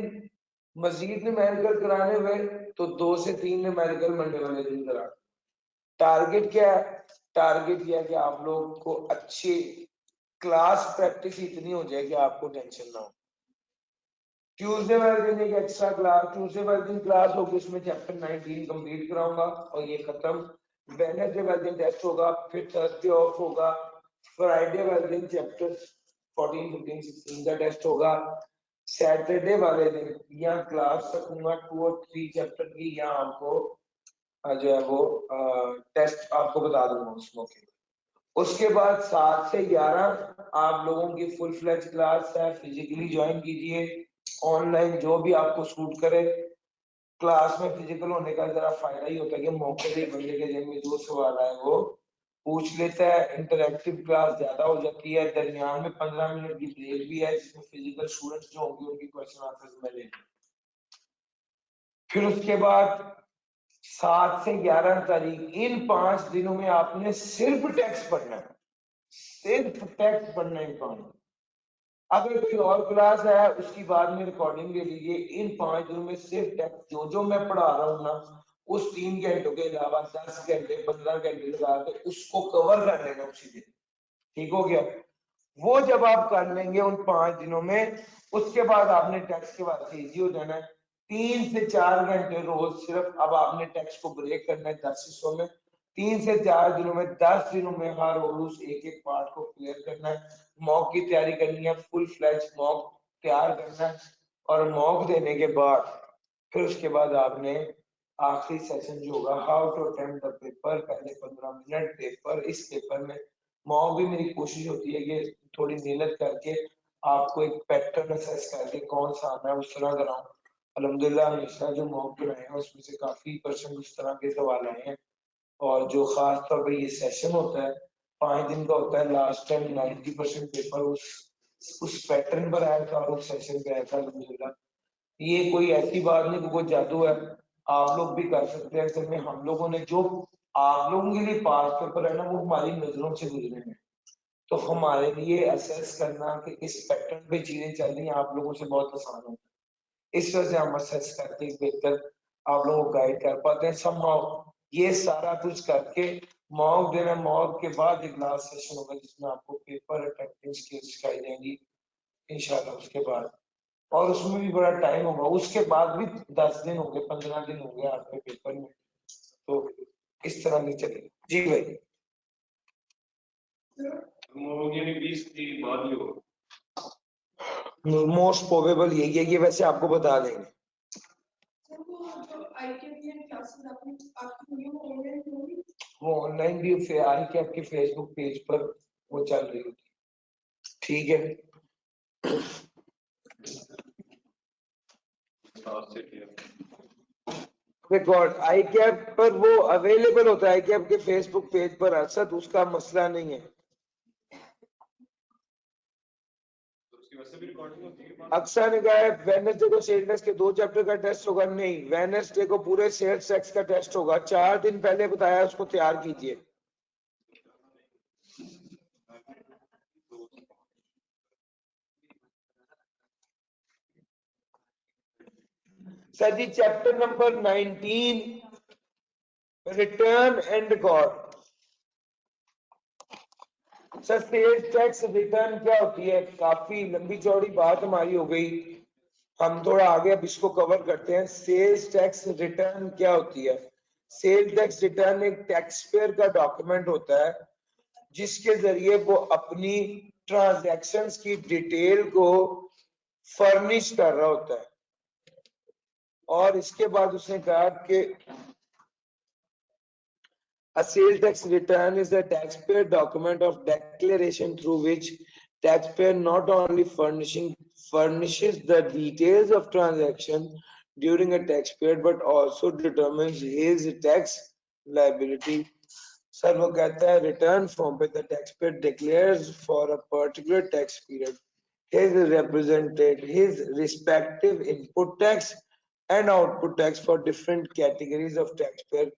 मजीद न्यूमेरिकल कराने हुए तो 2 से 3 न्यूमेरिकल मंडे वाले दिन करा। टारगेट क्या है, टारगेट यह है कि आप लोग को अच्छी क्लास प्रैक्टिस इतनी हो जाए कि आपको टेंशन ना हो। ट्यूसडे वाले दिन एक एक्स्ट्रा क्लास, ट्यूसडे वाले दिन क्लास होगी उसमें चैप्टर 19 कंप्लीट कराऊंगा और ये खत्म। वेडनेसडे वाले दिन टेस्ट होगा, फिर थर्सडे ऑफ होगा, फ्राइडे वाले दिन चैप्टर 14, 15, 16 का टेस्ट होगा। सैटरडे वाले दिन या क्लास रखूंगा 2 और 3 चैप्टर की, या आपको जो है वो टेस्ट आपको बता दूंगा उस मौके। उसके बाद 7 से 11 आप लोगों की फुल फ्लैज क्लास है, फिजिकली ज्वाइन कीजिए। ऑनलाइन जो भी आपको सूट करे। क्लास में फिजिकल होने का जरा फायदा ही होता है कि मौके पे बंदे के जेब में जो सवाल आए वो पूछ लेता है। इंटरेक्टिव क्लास ज्यादा हो जाती है, दरमियान में 15 मिनट की ब्रेक भी है जिसमें फिजिकल स्टूडेंट्स जो होंगे उनकी क्वेश्चन आंसर मैं ले। फिर उसके बाद 7 से 11 तारीख इन 5 दिनों में आपने सिर्फ टेक्स्ट पढ़ना है, सिर्फ टेक्स्ट पढ़ना है। अगर कोई और क्लास है उसकी बाद में रिकॉर्डिंग ले लीजिए। इन 5 दिनों में सिर्फ टेक्स्ट जो मैं पढ़ा रहा हूँ ना उस 3 घंटों के अलावा 10 घंटे 15 घंटे लगा के उसको कवर कर लेना उसी दिन, ठीक हो गया। वो जब आप कर लेंगे उन 5 दिनों में, उसके बाद आपने टेक्स्ट के बाद से इजी हो जाना है। 3 से 4 घंटे रोज सिर्फ अब आपने टेक्स्ट को ब्रेक करना है 10 हिस्सों में। 3 से 4 दिनों में 10 दिनों में हर रोज एक एक पार्ट को क्लियर करना है। मॉक की तैयारी करनी है, फुल फ्लैश मॉक तैयार करना है और मॉक देने के बाद फिर उसके बाद आपने आखिरी सेशन जो होगा how to attempt the paper, पहले 15 मिनट पेपर। इस पेपर में मॉक भी मेरी कोशिश होती है कि थोड़ी मेहनत करके आपको एक पैटर्न असेस करके कौन सा आना है उस तरह कराऊं। अल्हम्दुलिल्लाह हमेशा जो मॉक बनाए हैं उसमें से काफी परसेंट उस तरह के सवाल आए हैं। और जो खास तौर पर ये सेशन होता है 5 दिन का होता है, लास्ट टाइम 90% पेपर उस पैटर्न पर आया था और उस सेशन पे आया था अल्हम्दुलिल्लाह। ये कोई ऐसी बात नहीं कि कोई जादू है। आप लोग भी कर सकते हैं। असल में हम लोगों ने जो आप लोगों के लिए पास पेपर है ना, वो हमारी नजरों से गुजरे हैं, तो हमारे लिए असेस करना कि इस पैटर्न पे चीजें चल रही हैं आप लोगों से बहुत आसान होता है। इस वजह से हम असेस करके बेहतर आप लोगों को गाइड कर पाते हैं। सब ये सारा कुछ करके मॉक देना, मॉक के बाद एक लास्ट सेशन होगा जिसमें आपको पेपर अटेम्प्टिंग स्किल्स सिखाई जाएंगी इंशाल्लाह। उसके बाद और उसमें भी बड़ा टाइम होगा, उसके बाद भी 10 दिन हो गए, 15 दिन हो गए आपके पेपर में, तो इस तरह से चलेगा। जी भाई, मोस्ट प्रोबेबल यही है, ये वैसे आपको बता देंगे। वो ऑनलाइन भी आई के आपके फेसबुक पेज पर वो चल रही होती, ठीक है। रिकॉर्ड आई कैप पर वो अवेलेबल होता है, आई कैप के फेसबुक पेज पर, असद उसका मसला नहीं है। अक्सर ने कहा है वेडनेसडे को सेल्स टैक्स के 2 चैप्टर का टेस्ट होगा, नहीं वेडनेसडे को पूरे सेल्स टैक्स का टेस्ट होगा। 4 दिन पहले बताया उसको तैयार कीजिए। Sir ji chapter number 19 return and record. Sir sales tax return क्या होती है, काफी लंबी चौड़ी बात हमारी हो गई, हम थोड़ा आगे अब इसको कवर करते हैं। सेल्स टैक्स रिटर्न क्या होती है? सेल्स टैक्स रिटर्न एक टैक्स पेयर का डॉक्यूमेंट होता है जिसके जरिए वो अपनी ट्रांजैक्शंस की डिटेल को फर्निश कर रहा होता है। और इसके बाद उसने कहा कि a sales tax return is a taxpayer document of declaration through which taxpayer not only furnishes the details of transaction during a tax period but also determines his tax liability. Sir वो कहता है return form पे the taxpayer declares for a particular tax period his represented his respective input tax and output tax for different categories of taxpayer.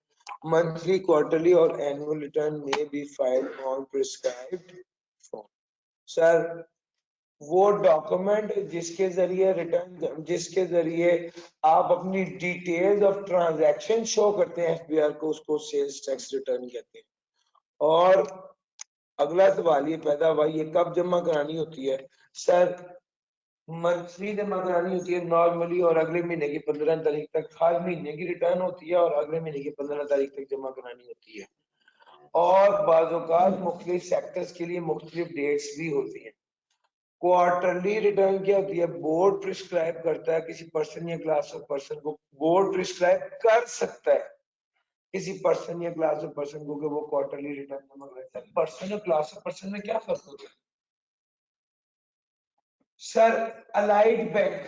Monthly, quarterly or annual return may be filed on prescribed form. Sir वो document जिसके जरिए return, जिसके जरिए आप अपनी details of transaction show करते हैं FBR को, उसको सेल्स टैक्स रिटर्न कहते हैं। और अगला सवाल ये पैदा हुआ, ये कब जमा करानी होती है? सर मंथली जमा करानी होती है नॉर्मली, और अगले महीने की 15 तारीख तक। हर महीने की रिटर्न होती है और अगले महीने की 15 तारीख तक जमा करानी होती है। और बाज़ औक़ात मुख्तलिफ सेक्टर्स के लिए मुख्तलिफ डेट्स भी होती हैं। क्वार्टरली रिटर्न क्या होती है? बोर्ड प्रिस्क्राइब करता है किसी पर्सन या क्लास ऑफ पर्सन को, बोर्ड प्रिस्क्राइब कर सकता है किसी पर्सन या क्लास ऑफ पर्सन को कि वो क्वार्टरली रिटर्न जमा करता है। पर्सन और क्लास ऑफ पर्सन में क्या फर्क होता है? सर अलाइड बैंक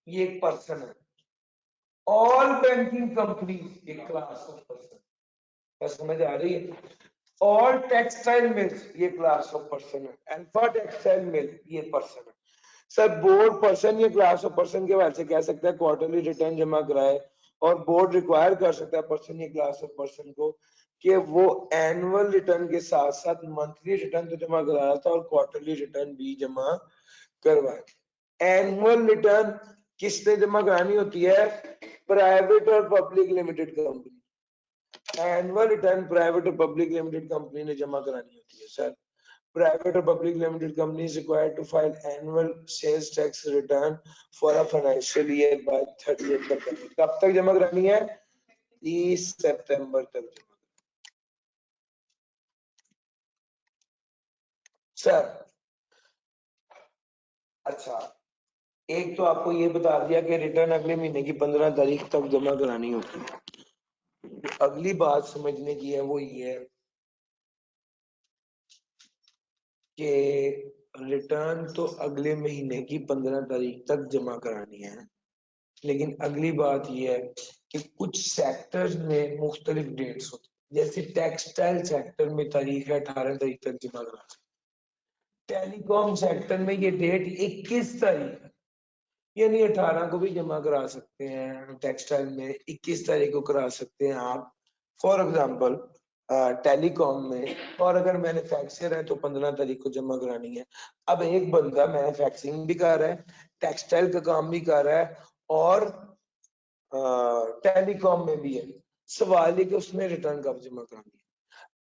ये एक पर्सन है, ऑल बैंकिंग कंपनी एक क्लास ऑफ पर्सन, समझ आ रही है? ऑल टेक्सटाइल मिल्स ये क्लास ऑफ पर्सन है, अल्फा टेक्सटाइल मिल ये पर्सन है। सर बोर्ड पर्सन या क्लास ऑफ पर्सन के बारे से कह सकता है क्वार्टरली रिटर्न जमा कराए, और बोर्ड रिक्वायर कर सकता है पर्सन या क्लास ऑफ पर्सन को कि वो एनुअल रिटर्न के साथ साथ मंथली रिटर्न तो जमा कराया था और क्वार्टरली रिटर्न भी जमा करवाए। एनुअल रिटर्न किसने जमा करानी होती है? प्राइवेट और public limited company. Annual return private और पब्लिक लिमिटेड कंपनी ने जमा करानी होती है। Sir private or public limited company is required to file annual sales tax return for a financial year by 30th September. कब तक जमा करानी है? 30 सितंबर तक जमा। सर अच्छा, एक तो आपको ये बता दिया कि रिटर्न अगले महीने की 15 तारीख तक जमा करानी होती है। अगली बात समझने की है वो ये है कि रिटर्न तो अगले महीने की 15 तारीख तक जमा करानी है, लेकिन अगली बात यह है कि कुछ सेक्टर्स में मुख्तलिफ डेट्स होती है। जैसे टेक्सटाइल सेक्टर में तारीख है 18 तारीख तक जमा कराना, टेलीकॉम सेक्टर में ये डेट 21 तारीख है, यानी 18 को भी जमा करा सकते हैं टेक्सटाइल में, 21 तारीख को करा सकते हैं आप फॉर एग्जांपल टेलीकॉम में, और अगर मैन्युफैक्चर है तो 15 तारीख को जमा करानी है। अब एक बंदा मैन्युफैक्चरिंग भी कर रहा है, टेक्सटाइल का काम भी कर रहा है और टेलीकॉम में भी है, सवाल है कि उसने रिटर्न कब जमा करानी है।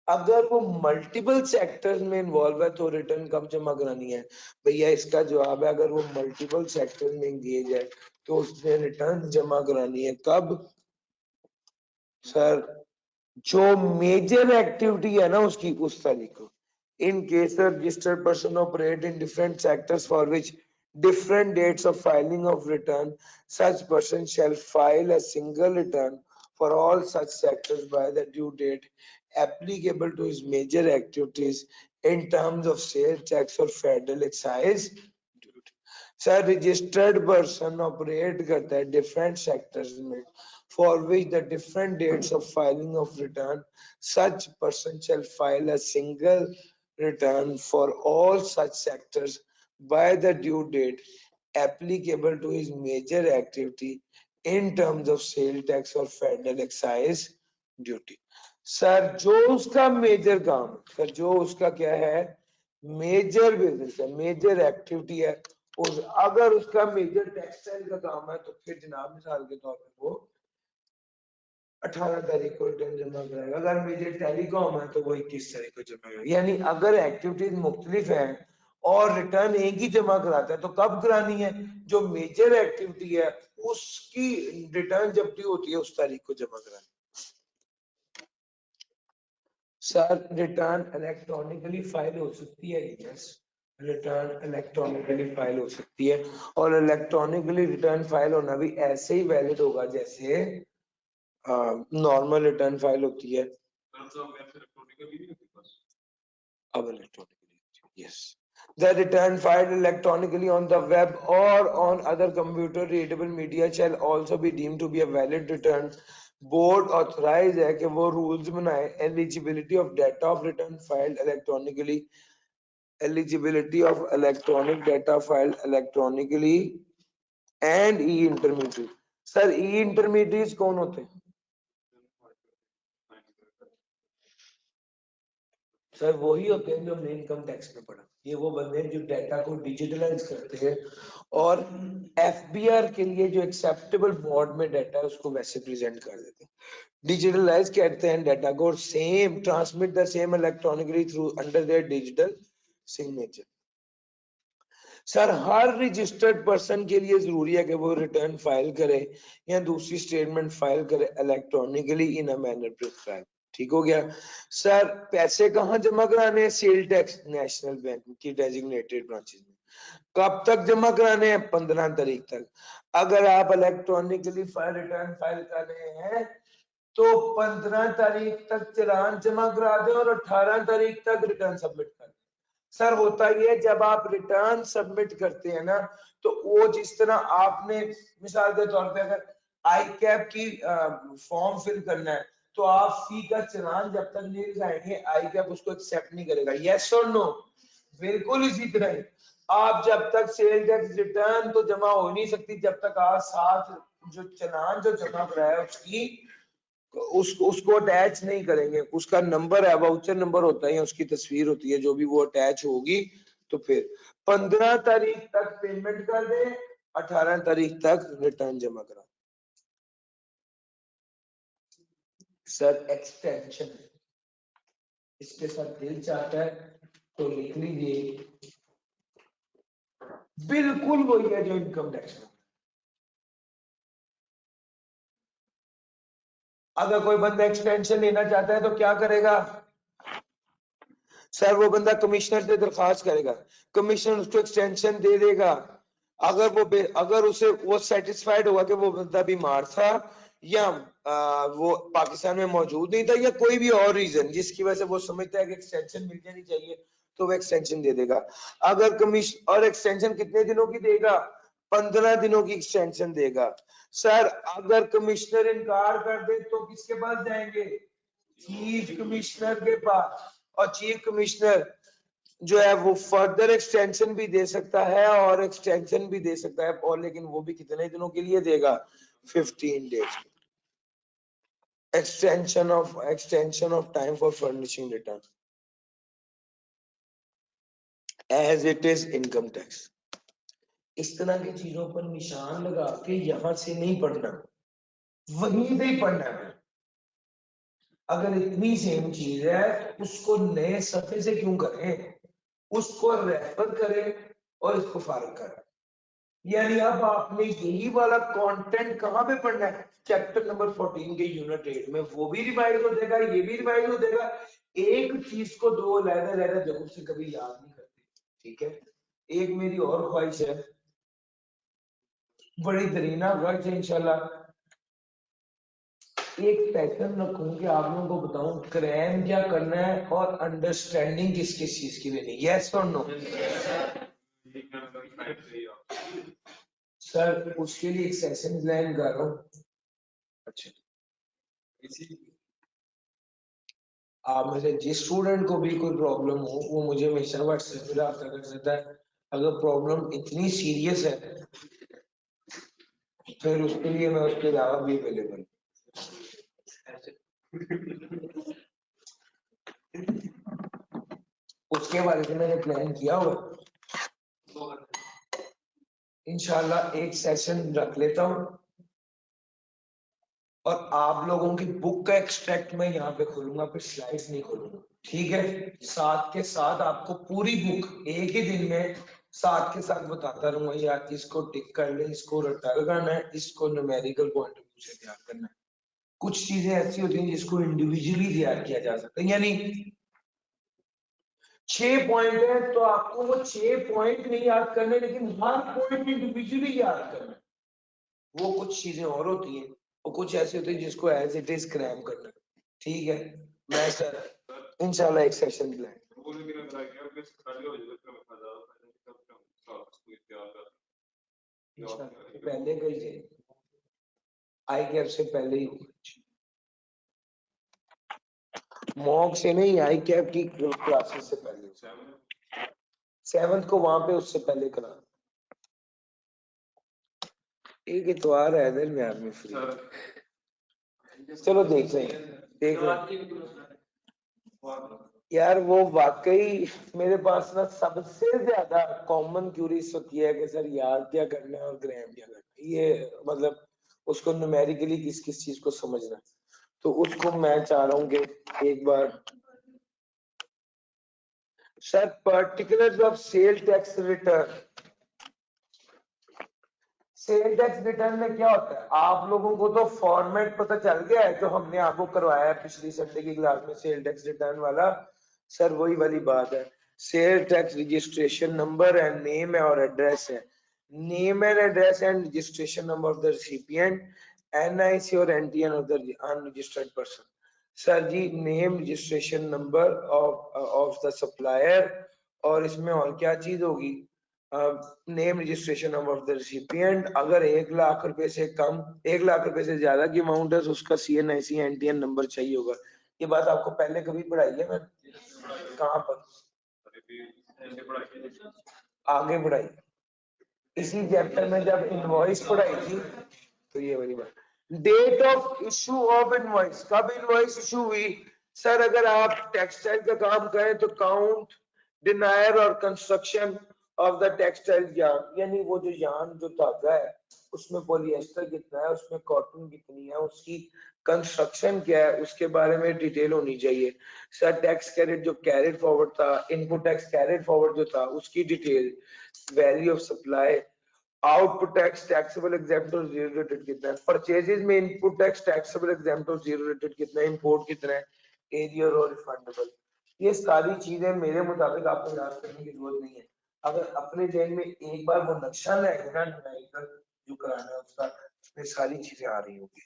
अगर वो मल्टीपल सेक्टर्स में इन्वॉल्व है तो रिटर्न कब जमा करानी है? भैया इसका जवाब है, अगर वो मल्टीपल सेक्टर्स में एंगेज है तो उसने रिटर्न जमा करानी है कब? सर जो मेजर एक्टिविटी है ना उसकी, उस तारीख को। In case registered person operate in different sectors for which different dates of filing of return, such person shall file a single return for all such sectors by the due date applicable to his major activities in terms of sales tax or federal excise duty. Sir, registered person operate करता है different sectors में for which the different dates of filing of return, such person shall file a single return for all such sectors by the due date applicable to his major activity in terms of sale tax or federal excise duty. Sir जो उसका major काम, sir जो उसका क्या है, major business है, major activity है, उस अगर उसका मेजर टेक्सटाइल का काम है तो फिर जनाब मिसाल के तौर पर वो 18 तारीख को रिटर्न जमा कराएगा। अगर मेजर टेलीकॉम है तो वो 21 तारीख को जमा करेगा। यानी अगर एक्टिविटीज मुख्तलिफ है और रिटर्न एक ही जमा कराता है तो कब करानी है? जो मेजर एक्टिविटी है उसकी रिटर्न जब भी होती है उस तारीख को जमा करानी। सर रिटर्न इलेक्ट्रॉनिकली फाइल हो सकती है, यस, रिटर्न इलेक्ट्रॉनिकली फाइल हो सकती है, और इलेक्ट्रॉनिकली रिटर्न फाइल होना भी ऐसे ही वैलिड होगा जैसे नॉर्मल रिटर्न फाइल होती है। अब electronically, yes, the return filed electronically on the web or on other computer readable media shall also be deemed to be a valid return. Board authorise है कि वो रूल्स बनाए eligibility of data of return filed electronically, eligibility of electronic data filed electronically and E intermediate. Sir E intermediate कौन होते हैं? Sir वही होते हैं जो हमने इनकम टैक्स में पढ़ा। ये वो बंदे हैं जो डाटा को डिजिटलाइज करते हैं और एफबीआर के लिए जो एक्सेप्टेबल मोड में डाटा है उसको वैसे प्रेजेंट कर देते हैं। डिजिटलाइज करते हैं डाटा को और same transmit the same electronically through under their digital signature. Sir her registered person के लिए जरूरी है कि वो रिटर्न फाइल करे या दूसरी स्टेटमेंट फाइल करे electronically in a manner prescribe. ठीक हो गया। सर पैसे कहाँ जमा कराने हैं? सेल टैक्स नेशनल बैंक की डेजिग्नेटेड ब्रांचेस में। कब तक जमा कराने हैं? 15 तारीख तक। अगर आप इलेक्ट्रॉनिकली रिटर्न फाइल कर रहे हैं तो 15 तारीख तक चालान जमा करा दें और 18 तारीख तक रिटर्न सबमिट कर दें। सर होता ही है जब आप रिटर्न सबमिट करते हैं ना तो वो जिस तरह आपने मिसाल के तौर पे अगर आई कैप की फॉर्म फिल करना है तो आप फी का चालान जब तक नहीं लगाएंगे आई कैप उसको एक्सेप्ट नहीं करेगा, यस और नो? बिल्कुल इसी तरह आप जब तक सेल टैक्स रिटर्न तो जमा हो नहीं सकती जब तक आप साथ जो चालान जो जमा कराया उसकी उसको अटैच नहीं करेंगे। उसका नंबर है, वाउचर नंबर होता है या उसकी तस्वीर होती है, जो भी वो अटैच होगी तो फिर 15 तारीख तक पेमेंट कर दे, 18 तारीख तक रिटर्न जमा करा। सर एक्सटेंशन इसके साथ दिल चाहता है तो लिख लीजिए, बिल्कुल वही है जो इनकम टैक्स में। अगर कोई बंदा एक्सटेंशन लेना चाहता है तो क्या करेगा? सर वो बंदा कमिश्नर से दरखास्त करेगा, कमिश्नर उसको एक्सटेंशन दे देगा। अगर उसे वो सेटिस्फाइड होगा कि वो बंदा बीमार था या वो पाकिस्तान में मौजूद नहीं था या कोई भी और रीजन जिसकी वजह से वो समझता है कि एक्सटेंशन मिल जानी चाहिए तो वो एक्सटेंशन दे देगा। अगर कमिश्न और एक्सटेंशन कितने दिनों की देगा? 15 दिनों की एक्सटेंशन देगा। सर अगर कमिश्नर इनकार कर दे तो किसके पास जाएंगे? चीफ कमिश्नर के पास। और चीफ कमिश्नर जो है वो फर्दर एक्सटेंशन भी दे सकता है और एक्सटेंशन भी दे सकता है, और लेकिन वो भी कितने दिनों के लिए देगा? 15 days. extension of time for furnishing return as it is income tax। इस तरह की चीजों पर निशान लगा के यहां से नहीं पढ़ना, वहीं पे ही पढ़ना है। अगर इतनी सेम चीज है तो उसको नए सफे से क्यों करें, उसको रेफर करें और इसको फारग करें। यानी अब आपने यही वाला कंटेंट कहां पे पढ़ना है? चैप्टर नंबर 14 के यूनिट 8 में। वो भी रिवाइज हो जाएगा, ये भी रिवाइज हो जाएगा। एक चीज को दो अलग-अलग जगहों से कभी याद नहीं करते, ठीक है। एक मेरी और ख्वाहिश है, बड़ी दरीना ख्वाहिश है, इंशाल्लाह एक पैटर्न रखूं कि आप लोगों को बताऊं क्रैम क्या करना है और अंडरस्टैंडिंग किस किस चीज की लेनी। यस और नो? सर उसके लिए एक सेशन प्लान कर रहा हूँ। अच्छा, आप में से जिस स्टूडेंट को भी कोई प्रॉब्लम हो वो मुझे हमेशा व्हाट्सएप पे रब्ता कर सकता है। अगर प्रॉब्लम इतनी सीरियस है फिर उसके लिए मैं उसके अलावा भी अवेलेबल। उसके बारे में मैंने प्लान किया हुआ, इंशाल्लाह एक सेशन रख लेता हूँ और आप लोगों की बुक का एक्सट्रैक्ट मैं यहाँ पे खोलूंगा, फिर स्लाइड्स नहीं खोलूंगा, ठीक है। साथ के साथ आपको पूरी बुक एक ही दिन में साथ के साथ बताता रहूंगा, यार इसको टिक कर ले, इसको रटा लगाना है, इसको न्यूमेरिकल पॉइंट ऑफ व्यू से तैयार करना है। कुछ चीजें ऐसी होती हैं जिसको इंडिविजुअली तैयार किया जा सकता है, यानी 6 पॉइंट है तो आपको वो 6 पॉइंट नहीं याद करने, लेकिन हर पॉइंट इंडिविजुअली याद करना है। वो कुछ चीजें और होती हैं और कुछ ऐसी होती है जिसको एज इट इज क्रैम करना, ठीक है। मैं सर इंशाल्लाह एक सेशन प्लान पहले का ही चाहिए, आई कैप से पहले ही होगा, मॉक से नहीं, आई कैप की क्लासेस से पहले, 7th को वहां पे उससे पहले करा। एक इतवार है दरमियान में फ्री, चलो देख लें यार। वो वाकई मेरे पास ना सबसे ज्यादा कॉमन क्यूरीज होती है कि सर याद क्या करना है और ग्राम क्या करना है, ये मतलब उसको न्यूमेरिकली किस किस चीज को समझना है, तो उसको मैं चाह रहा हूँ कि एक बार sir particulars of sale tax return. Sale tax return में क्या होता है, आप लोगों को तो फॉर्मेट पता चल गया है जो हमने आपको करवाया है पिछली संडे की क्लास में, सेल टैक्स रिटर्न वाला। सर वही वाली बात है, sale tax registration number and name और एड्रेस है, name and address and registration number of the recipient, NIC और NTN of the unregistered person. Sir ji name registration number of the supplier, और इसमें और क्या चीज होगी, name registration of the recipient. अगर 1 लाख रुपए से कम, 1 लाख रुपए से ज्यादा की अमाउंट है तो उसका सीएनआईसी एनटीएन नंबर चाहिए होगा। ये बात आपको पहले कभी पढ़ाई है? मैं कहाँ पर आगे पढ़ाई, इसी चैप्टर में जब इनवॉइस पढ़ाई थी तो ये वाली बात। Date of issue of invoice, कब इनवॉइस इशू हुई? सर अगर आप टेक्सटाइल का काम करें तो काउंट, डिनायर और construction of the textile yarn, यानी वो जो यार्न जो धागा है उसमें पॉलिएस्टर कितना है, उसमें कॉटन कितनी है, उसकी कंस्ट्रक्शन क्या है, उसके बारे में डिटेल होनी चाहिए। सर टैक्स कैरेट जो कैरेट फॉरवर्ड था, इनपुट टैक्स कैरेट फॉरवर्ड जो था उसकी detail, value of supply, output tax taxable exempt और जीरो रेटेड कितना है, परचेजेस में इनपुट टैक्स टैक्सेबल एग्जेम्प्ट और जीरो रेटेड कितना है, इंपोर्ट कितना है, एरियर और रिफंडेबल। ये सारी चीजें मेरे मुताबिक आपको याद करने की जरूरत नहीं है। अगर अपने जहन में एक बार वो नक्शा लाएंगे ना न्यूमेरिकल जो कराना है उसका, ये सारी चीजें आ रही होंगी।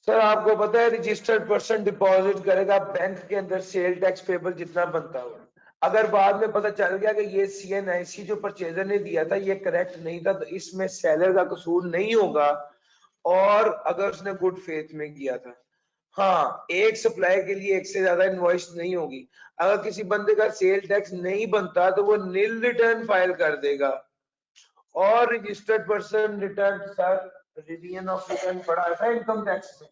सर आपको पता है रजिस्टर्ड पर्सन डिपॉजिट करेगा बैंक के अंदर सेल टैक्स पेबल जितना बनता हो, अगर बाद में पता चल गया कि ये सीएनआईसी जो परचेजर ने दिया था ये करेक्ट नहीं था, तो इसमें सेलर का कसूर नहीं होगा, और अगर उसने गुड फेथ में किया था। हाँ, एक सप्लाई के लिए एक से ज्यादा इनवॉइस नहीं होगी। अगर किसी बंदे का सेल टैक्स नहीं बनता तो वो नील रिटर्न फाइल कर देगा। और registered person return, sir revision of return पढ़ा था इनकम टैक्स में,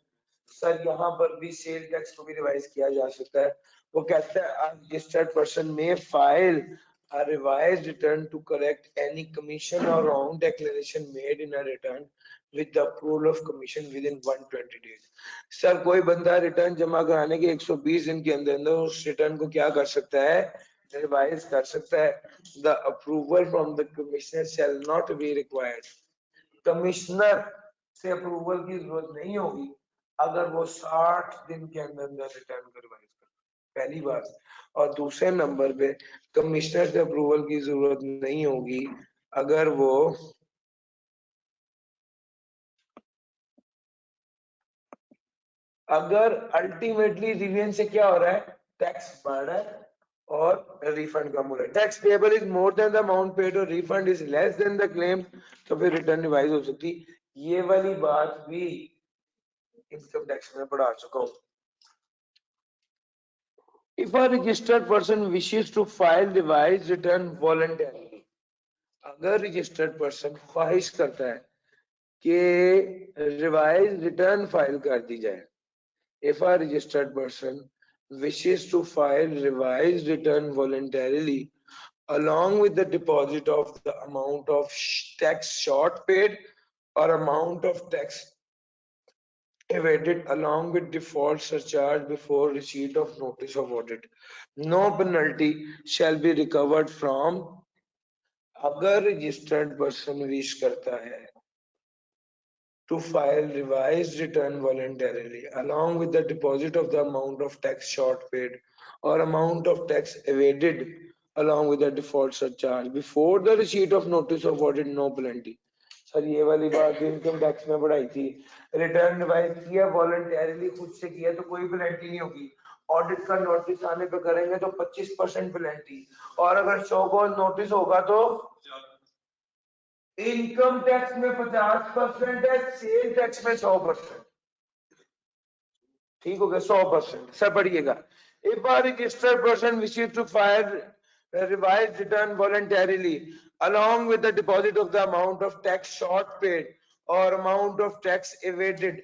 सर यहाँ पर भी सेल टैक्स को भी रिवाइज किया जा सकता है। वो कहता है रजिस्टर्ड पर्सन में file a revised return to correct any commission or wrong declaration made in a return with the approval of commission within 120 days। Sir कोई बंदा रिटर्न जमा कराने के 120 दिन के अंदर अंदर उस रिटर्न को क्या कर सकता है, रिवाइज कर सकता है। The approval from the commissioner shall not be required. Commissioner से अप्रूवल की जरूरत नहीं होगी अगर वो 60 दिन के अंदर अंदर रिटर्न को रिवाइज कर, पहली बात। और दूसरे नंबर पे कमिश्नर से अप्रूवल की जरूरत नहीं होगी अगर वो अल्टीमेटली रिवीजन से क्या हो रहा है, टैक्स बढ़ रहा है और रिफंड कम हो रहा है। Tax payable is more than the amount paid और refund is less than the claim, तो फिर रिटर्न रिवाइज हो सकती। ये वाली बात भी इनकम टैक्स में पढ़ा चुका हूँ। If a registered person wishes to file revised return voluntarily, अगर रजिस्टर्ड पर्सन ख्वाहिश करता है कि रिवाइज रिटर्न फाइल कर दी जाए, if a registered person wishes to file revised return voluntarily along with the deposit of the amount of tax short paid or amount of tax evaded along with default surcharge before receipt of notice of audit, no penalty shall be recovered from। अगर registered person wish करता है to file revised return voluntarily along with the deposit of the amount of tax short paid or amount of tax evaded along with the default surcharge before the receipt of notice of audit, no penalty। Sir ये वाली बात income tax में पढ़ाई थी, return revise किया voluntarily खुद से किया तो कोई पेनल्टी नहीं होगी। ऑडिट का नोटिस आने पे करेंगे तो 25% पेनल्टी, और अगर शो कॉज नोटिस होगा तो इनकम टैक्स में 50% है, सेल टैक्स में 100%। ठीक हो गया, 100%। सब पढ़िएगा। If a registered person wishes to file a revised return voluntarily along with the deposit of the amount of tax short paid or amount of tax evaded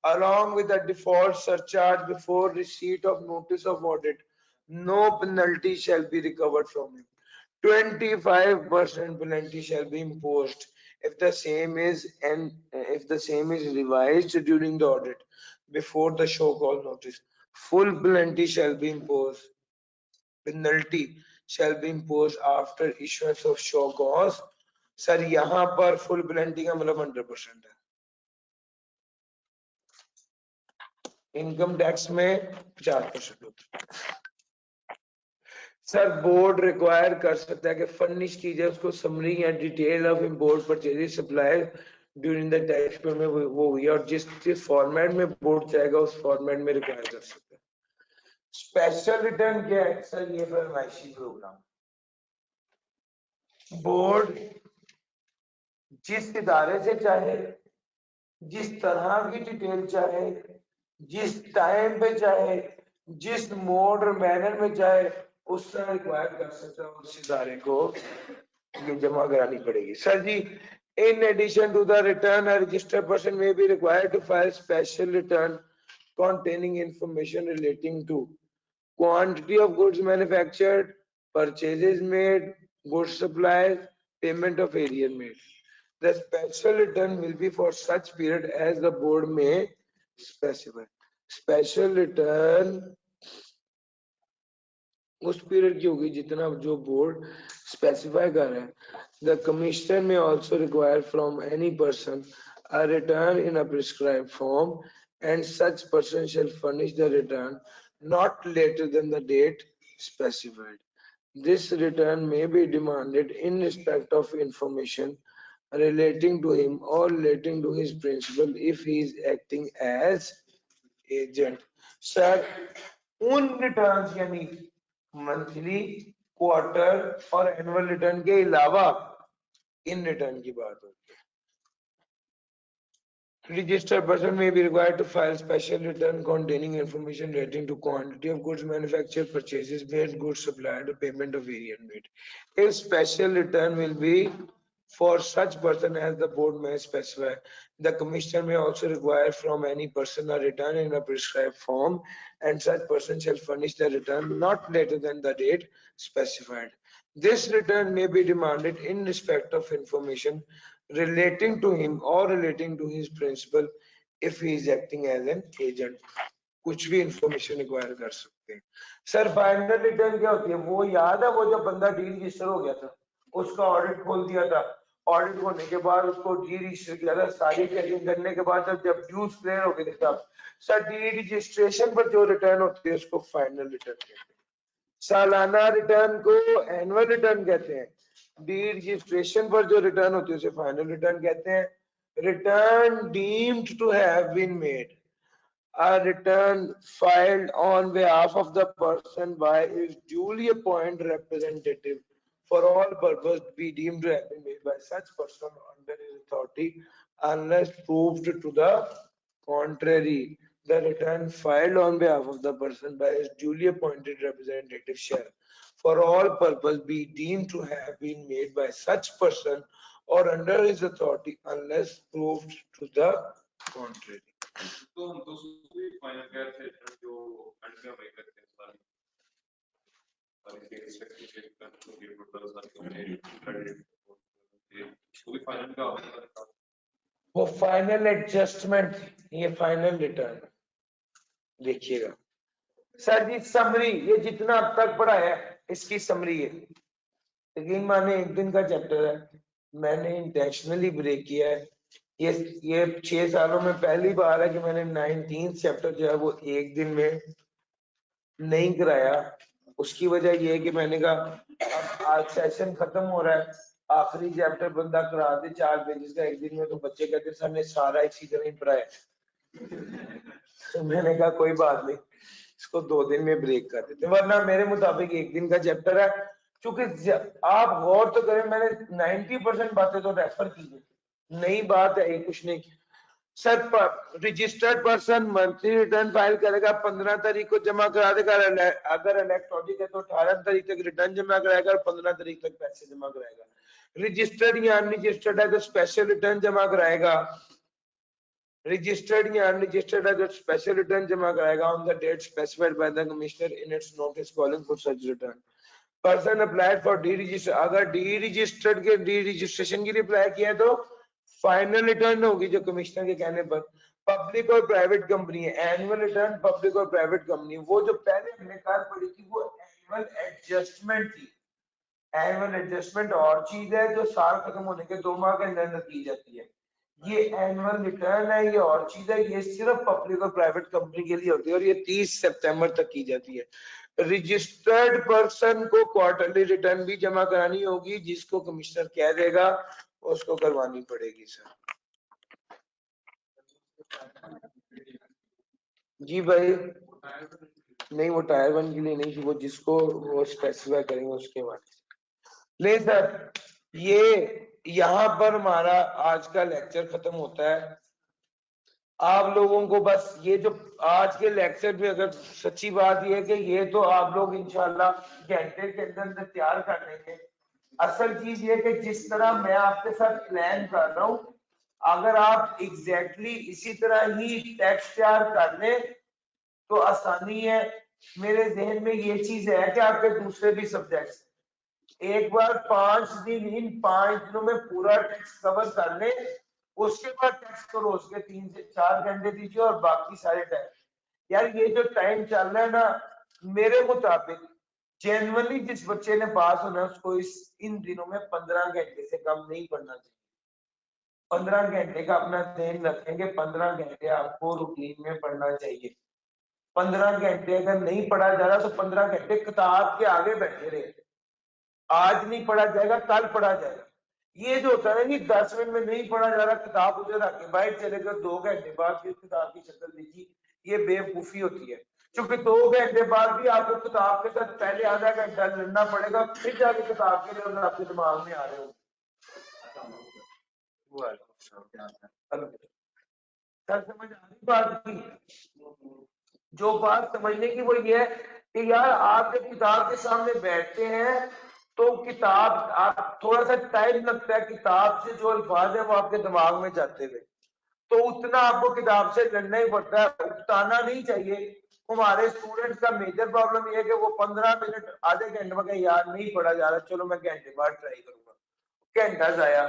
along with the default surcharge before receipt of notice of audit, no penalty shall be recovered from him। 25% penalty shall be imposed if the same is revised during the audit before the show cause notice। Full penalty shall be imposed after issuance of show cause। Sir यहाँ पर full penalty का मतलब 100% है। Income tax में 50% होता है। Sir board require कर सकता है कि फर्निश की जाए उसको समरी या detail of import purchase supply during the tax पे में वो हुई, और जिस फॉर्मेट में बोर्ड चाहेगा उस फॉर्मेट में रिक्वायर कर सकता है। स्पेशल रिटर्न क्या है सर, ये फरमाइशी प्रोग्राम। बोर्ड जिस इदारे से चाहे, जिस तरह की डिटेल चाहे, जिस टाइम पे चाहे, जिस मोड और मैनर में चाहे उस तरह रिक्वायर कर सकता है, उस इदारे को ये जमा करानी पड़ेगी। Sir ji, in addition to the return, a registered person may be required to file special return containing information relating to quantity of goods manufactured, purchases made, goods supplies, payment of area made। The special return will be for such period as the board may specify। Special return उस period की होगी जितना जो board specify कर रहा है। The commissioner may also require from any person a return in a prescribed form and such person shall furnish the return not later than the date specified। This return may be demanded in respect of information relating to him or relating to his principal if he is acting as agent। Sir उन returns यानी monthly, quarter और annual return के अलावा in return की बात होती है। Registered person may be required to file special return containing information relating to quantity of goods manufactured, purchases made, goods supplied, payment of variant made. A special return will be for such person as the board may specify. The commissioner may also require from any person a return in a prescribed form, and such person shall furnish the return not later than the date specified. This return may be demanded in respect of information relating to him or relating to his principal if he is acting as an agent. कुछ भी information require कर सकते हैं sir. Final return क्या होती है? वो याद है वो जब बंदा डी रजिस्टर हो गया था, उसका ऑडिट खोल दिया था, ऑडिट होने के बाद उसको डी रजिस्टर किया था, सारी चेकिंग करने के बाद जब ड्यूज क्लियर हो गए थे सर, डी रजिस्ट्रेशन पर जो रिटर्न होती है उसको फाइनल रिटर्न कहते हैं। सालाना रिटर्न को एनुअल रिटर्न कहते हैं। डी रजिस्ट्रेशन पर जो रिटर्न होती है उसे फाइनल रिटर्न कहते हैं। Return deemed to have been made, a return filed on behalf of the person by his duly appointed representative for all purposes be deemed to have been made by such person under his authority unless proved to the contrary. The return filed on behalf of the person by his duly appointed representative shall for all purposes be deemed to have been made by such person or under his authority unless proved to the contrary. तो हम तो भी final गैर थे जो under में करते हैं सारी सारी केस चेक करते हैं टोटल सारी क्रेडिट तो भी फाइनल का होगा वो फाइनल एडजस्टमेंट, ये फाइनल रिटर्न देखिएगा सर जी। समरी ये जितना अब तक पढ़ा है इसकी समरी है, लेकिन माने एक दिन का चैप्टर है, मैंने इंटेंशनली ब्रेक किया है। ये 6 सालों में पहली बार है कि मैंने 19 चैप्टर जो है वो एक दिन में नहीं कराया। उसकी वजह ये है कि मैंने कहा अब आज सेशन खत्म हो रहा है, आखिरी चैप्टर बंदा करा दे 4 पेजेस का एक दिन में, तो बच्चे कहते सर ने सारा इसी तरह ही पढ़ाया। तो मैंने कहा कोई बात नहीं, इसको 2 दिन में ब्रेक कर देते, वरना मेरे मुताबिक एक दिन का चैप्टर है। क्योंकि आप गौर तो करें, मैंने 90% बातें तो रेफर की है, नई बात है ये कुछ नहीं। Sir registered person monthly return file करेगा, 15 तारीख को जमा करा देगा। अगर इलेक्ट्रॉनिक है तो 18 तारीख तक रिटर्न जमा कराएगा और 15 तारीख तक पैसे जमा कराएगा। रजिस्टर्ड या अनरजिस्टर्ड है तो स्पेशल रिटर्न जमा कराएगा। रजिस्टर्ड या अनरजिस्टर्ड है तो स्पेशल रिटर्न जमा कराएगा on the date specified by the commissioner in its notice calling for such return. Person applied for deregister, अगर डी रजिस्टर्ड के डी रजिस्ट्रेशन की अप्लाई किया तो फाइनल रिटर्न होगी जो कमिश्नर के कहने पर। पब्लिक और प्राइवेट कंपनी है, एनुअल रिटर्न पब्लिक और प्राइवेट कंपनी, वो जो पहले हमने कार पढ़ी थी वो एनुअल एडजस्टमेंट थी। एनुअल एडजस्टमेंट और चीज है जो साल खत्म होने के 2 माह के अंदर की जाती है। ये एनुअल रिटर्न है, ये और चीज है, ये सिर्फ पब्लिक और प्राइवेट कंपनी के लिए होती है और ये 30 सितंबर तक की जाती है। रजिस्टर्ड पर्सन को क्वार्टरली रिटर्न भी जमा करानी होगी, जिसको कमिश्नर कह देगा उसको करवानी पड़ेगी सर। जी भाई नहीं, वो टायर 1 के लिए नहीं थी, वो जिसको वो स्पेसिफाई करेंगे उसके बाद। ले सर, ये यहाँ पर हमारा आज का लेक्चर खत्म होता है। आप लोगों को बस ये जो आज के लेक्चर में, अगर सच्ची बात ये है कि ये तो आप लोग इंशाल्लाह घंटे के अंदर तैयार कर लेंगे। असल चीज ये कि जिस तरह मैं आपके साथ प्लान कर रहा हूं, अगर आप एग्जैक्टली इसी तरह ही टेक्स्ट तैयार कर लें तो आसानी है। मेरे जहन में ये चीज है कि आपके दूसरे भी सब्जेक्ट्स एक बार 5 दिन, इन 5 दिनों में पूरा टेक्स्ट कवर कर ले, उसके बाद टेक्स्ट करो, उसके 3 से 4 घंटे दीजिए और बाकी सारे टाइम। यार ये जो टाइम चल रहा है ना, मेरे मुताबिक जनरली जिस बच्चे ने पास होना है उसको इन दिनों में 15 घंटे से कम नहीं पढ़ना चाहिए। 15 घंटे का अपना ध्यान रखेंगे, 15 घंटे आपको रूटीन में पढ़ना चाहिए। 15 घंटे अगर नहीं पढ़ा जा रहा तो 15 घंटे किताब के आगे बैठे रहे। आज नहीं पढ़ा जाएगा, कल पढ़ा जाएगा। ये जो होता है ना कि 10 मिनट में नहीं पढ़ा जा रहा, किताब उधर रख के बाहर चले गए, 2 घंटे बाद फिर किताब की शक्ल दीजिए, ये बेवकूफी होती है। क्योंकि 2 घंटे बाद भी आपको किताब के साथ पहले आधा घंटा लड़ना पड़ेगा, फिर जाके किताब के लिए आपके दिमाग में आ रहे हो। सर समझ आ रही बात की? जो बात समझने की वो ये है कि यार आप जब किताब के सामने बैठते हैं तो किताब आप थोड़ा सा टाइम लगता है किताब से जो अल्फाज है वो आपके दिमाग में जाते हुए, तो उतना आपको किताब से लड़ना ही पड़ता है, उकताना नहीं चाहिए। हमारे स्टूडेंट्स का मेजर प्रॉब्लम ये है कि वो 15 मिनट आधे घंटे में कहीं यार नहीं पढ़ा जा रहा, चलो मैं घंटे बाद ट्राई करूंगा, घंटा जाया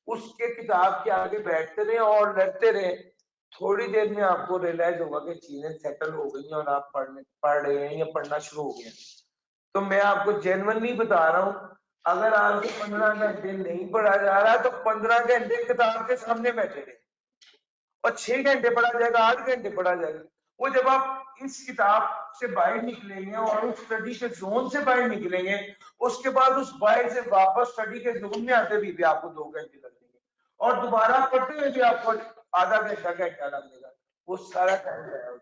उसके किताब के आगे बैठते रहे और लड़ते रहे। थोड़ी देर में आपको रियलाइज होगा कि चीजें सेटल हो गई हैं और आप पढ़ रहे हैं या पढ़ना शुरू हो गए। तो मैं आपको जेन्युइनली बता रहा हूँ, अगर आपसे 15 घंटे नहीं पढ़ा जा रहा तो 15 घंटे किताब के सामने बैठे रहे और 6 घंटे पढ़ा जाएगा, 8 घंटे पढ़ा जाएगा। वो जब आप इस किताब से बाहर निकलेंगे और उस स्टडी के जोन से बाहर निकलेंगे, उसके बाद उस बाहर से वापस स्टडी के जोन में आते भी आपको 2 घंटे लगेंगे और दोबारा पढ़ते हुए भी आपको आधा घंटा लगेगा। वो सारा टाइम जाएगा।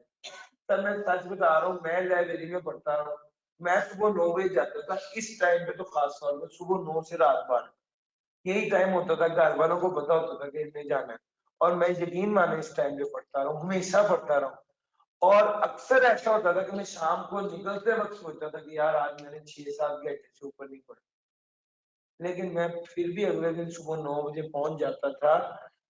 सर मैं सच बता रहा हूँ, मैं लाइब्रेरी में पढ़ता रहा हूँ, मैं सुबह 9 बजे जाता था, इस टाइम पे तो खास तौर पर सुबह 9 से रात 12 यही टाइम होता था, घर वालों को पता होता था कि इतने जाना है और मैं यकीन माने इस टाइम पे पढ़ता रहा हूँ, हमेशा पढ़ता रहा हूँ। और अक्सर ऐसा होता था कि मैं शाम को निकलते वक्त सोचता था कि यार आज मैंने 6-7 घंटे से ऊपर नहीं पढ़ा, लेकिन मैं फिर भी अगले दिन सुबह 9 बजे पहुंच जाता था,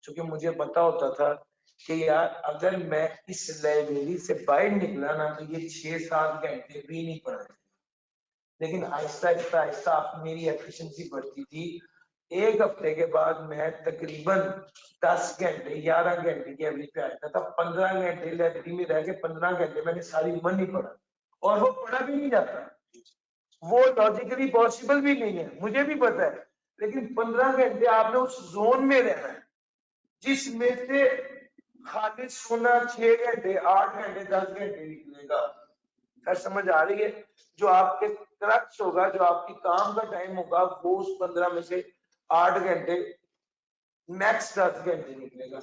क्योंकि मुझे पता होता था कि यार अगर मैं इस लाइब्रेरी से बाहर निकला ना तो ये 6-7 घंटे भी नहीं पढ़ा। लेकिन आहिस्ता आहिस्ता आहिस्ता मेरी एफिशिएंसी बढ़ती थी। एक हफ्ते के बाद मैं तकरीबन 10 घंटे 11 घंटे की एवरेज पे आता था। 15 घंटे लाइब्रेरी में रह के 15 घंटे मैंने सारी उम्र नहीं पढ़ा और वो पढ़ा भी नहीं जाता, वो लॉजिकली पॉसिबल भी नहीं है, मुझे भी पता है। लेकिन 15 घंटे आपने उस जोन में रहना है जिसमें से खाली सोना 6 घंटे 8 घंटे 10 घंटे निकलेगा। क्या समझ आ रही है? जो आपके क्रक्स होगा, जो आपकी काम का टाइम होगा, वो उस 15 में से 8 घंटे मैक्स 10 घंटे निकलेगा,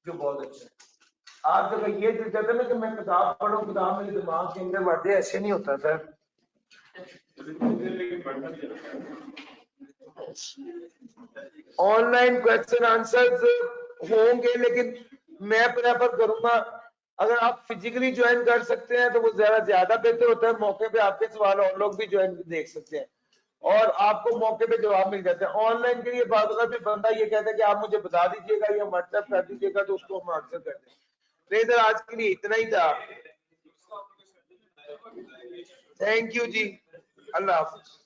जो बहुत अच्छा है। आप जब ये जो कहते हैं ना कि मैं किताब पढ़ूं, किताब मेरे दिमाग के अंदर बढ़े, ऐसे नहीं होता सर। ऑनलाइन क्वेश्चन आंसर्स होंगे, लेकिन मैं प्रेफर करूंगा अगर आप फिजिकली ज्वाइन कर सकते हैं तो वो ज्यादा बेहतर होता है। मौके पे आपके सवाल और लोग भी ज्वाइन देख सकते हैं और आपको मौके पे जवाब मिल जाते हैं। ऑनलाइन के लिए बात होगा फिर बंदा ये कहता है कि आप मुझे बता दीजिएगा या व्हाट्सएप कर दीजिएगा, तो उसको हम आंसर कर दें। तो इधर आज के लिए इतना ही था। थैंक यू जी, अल्लाह हाफिज।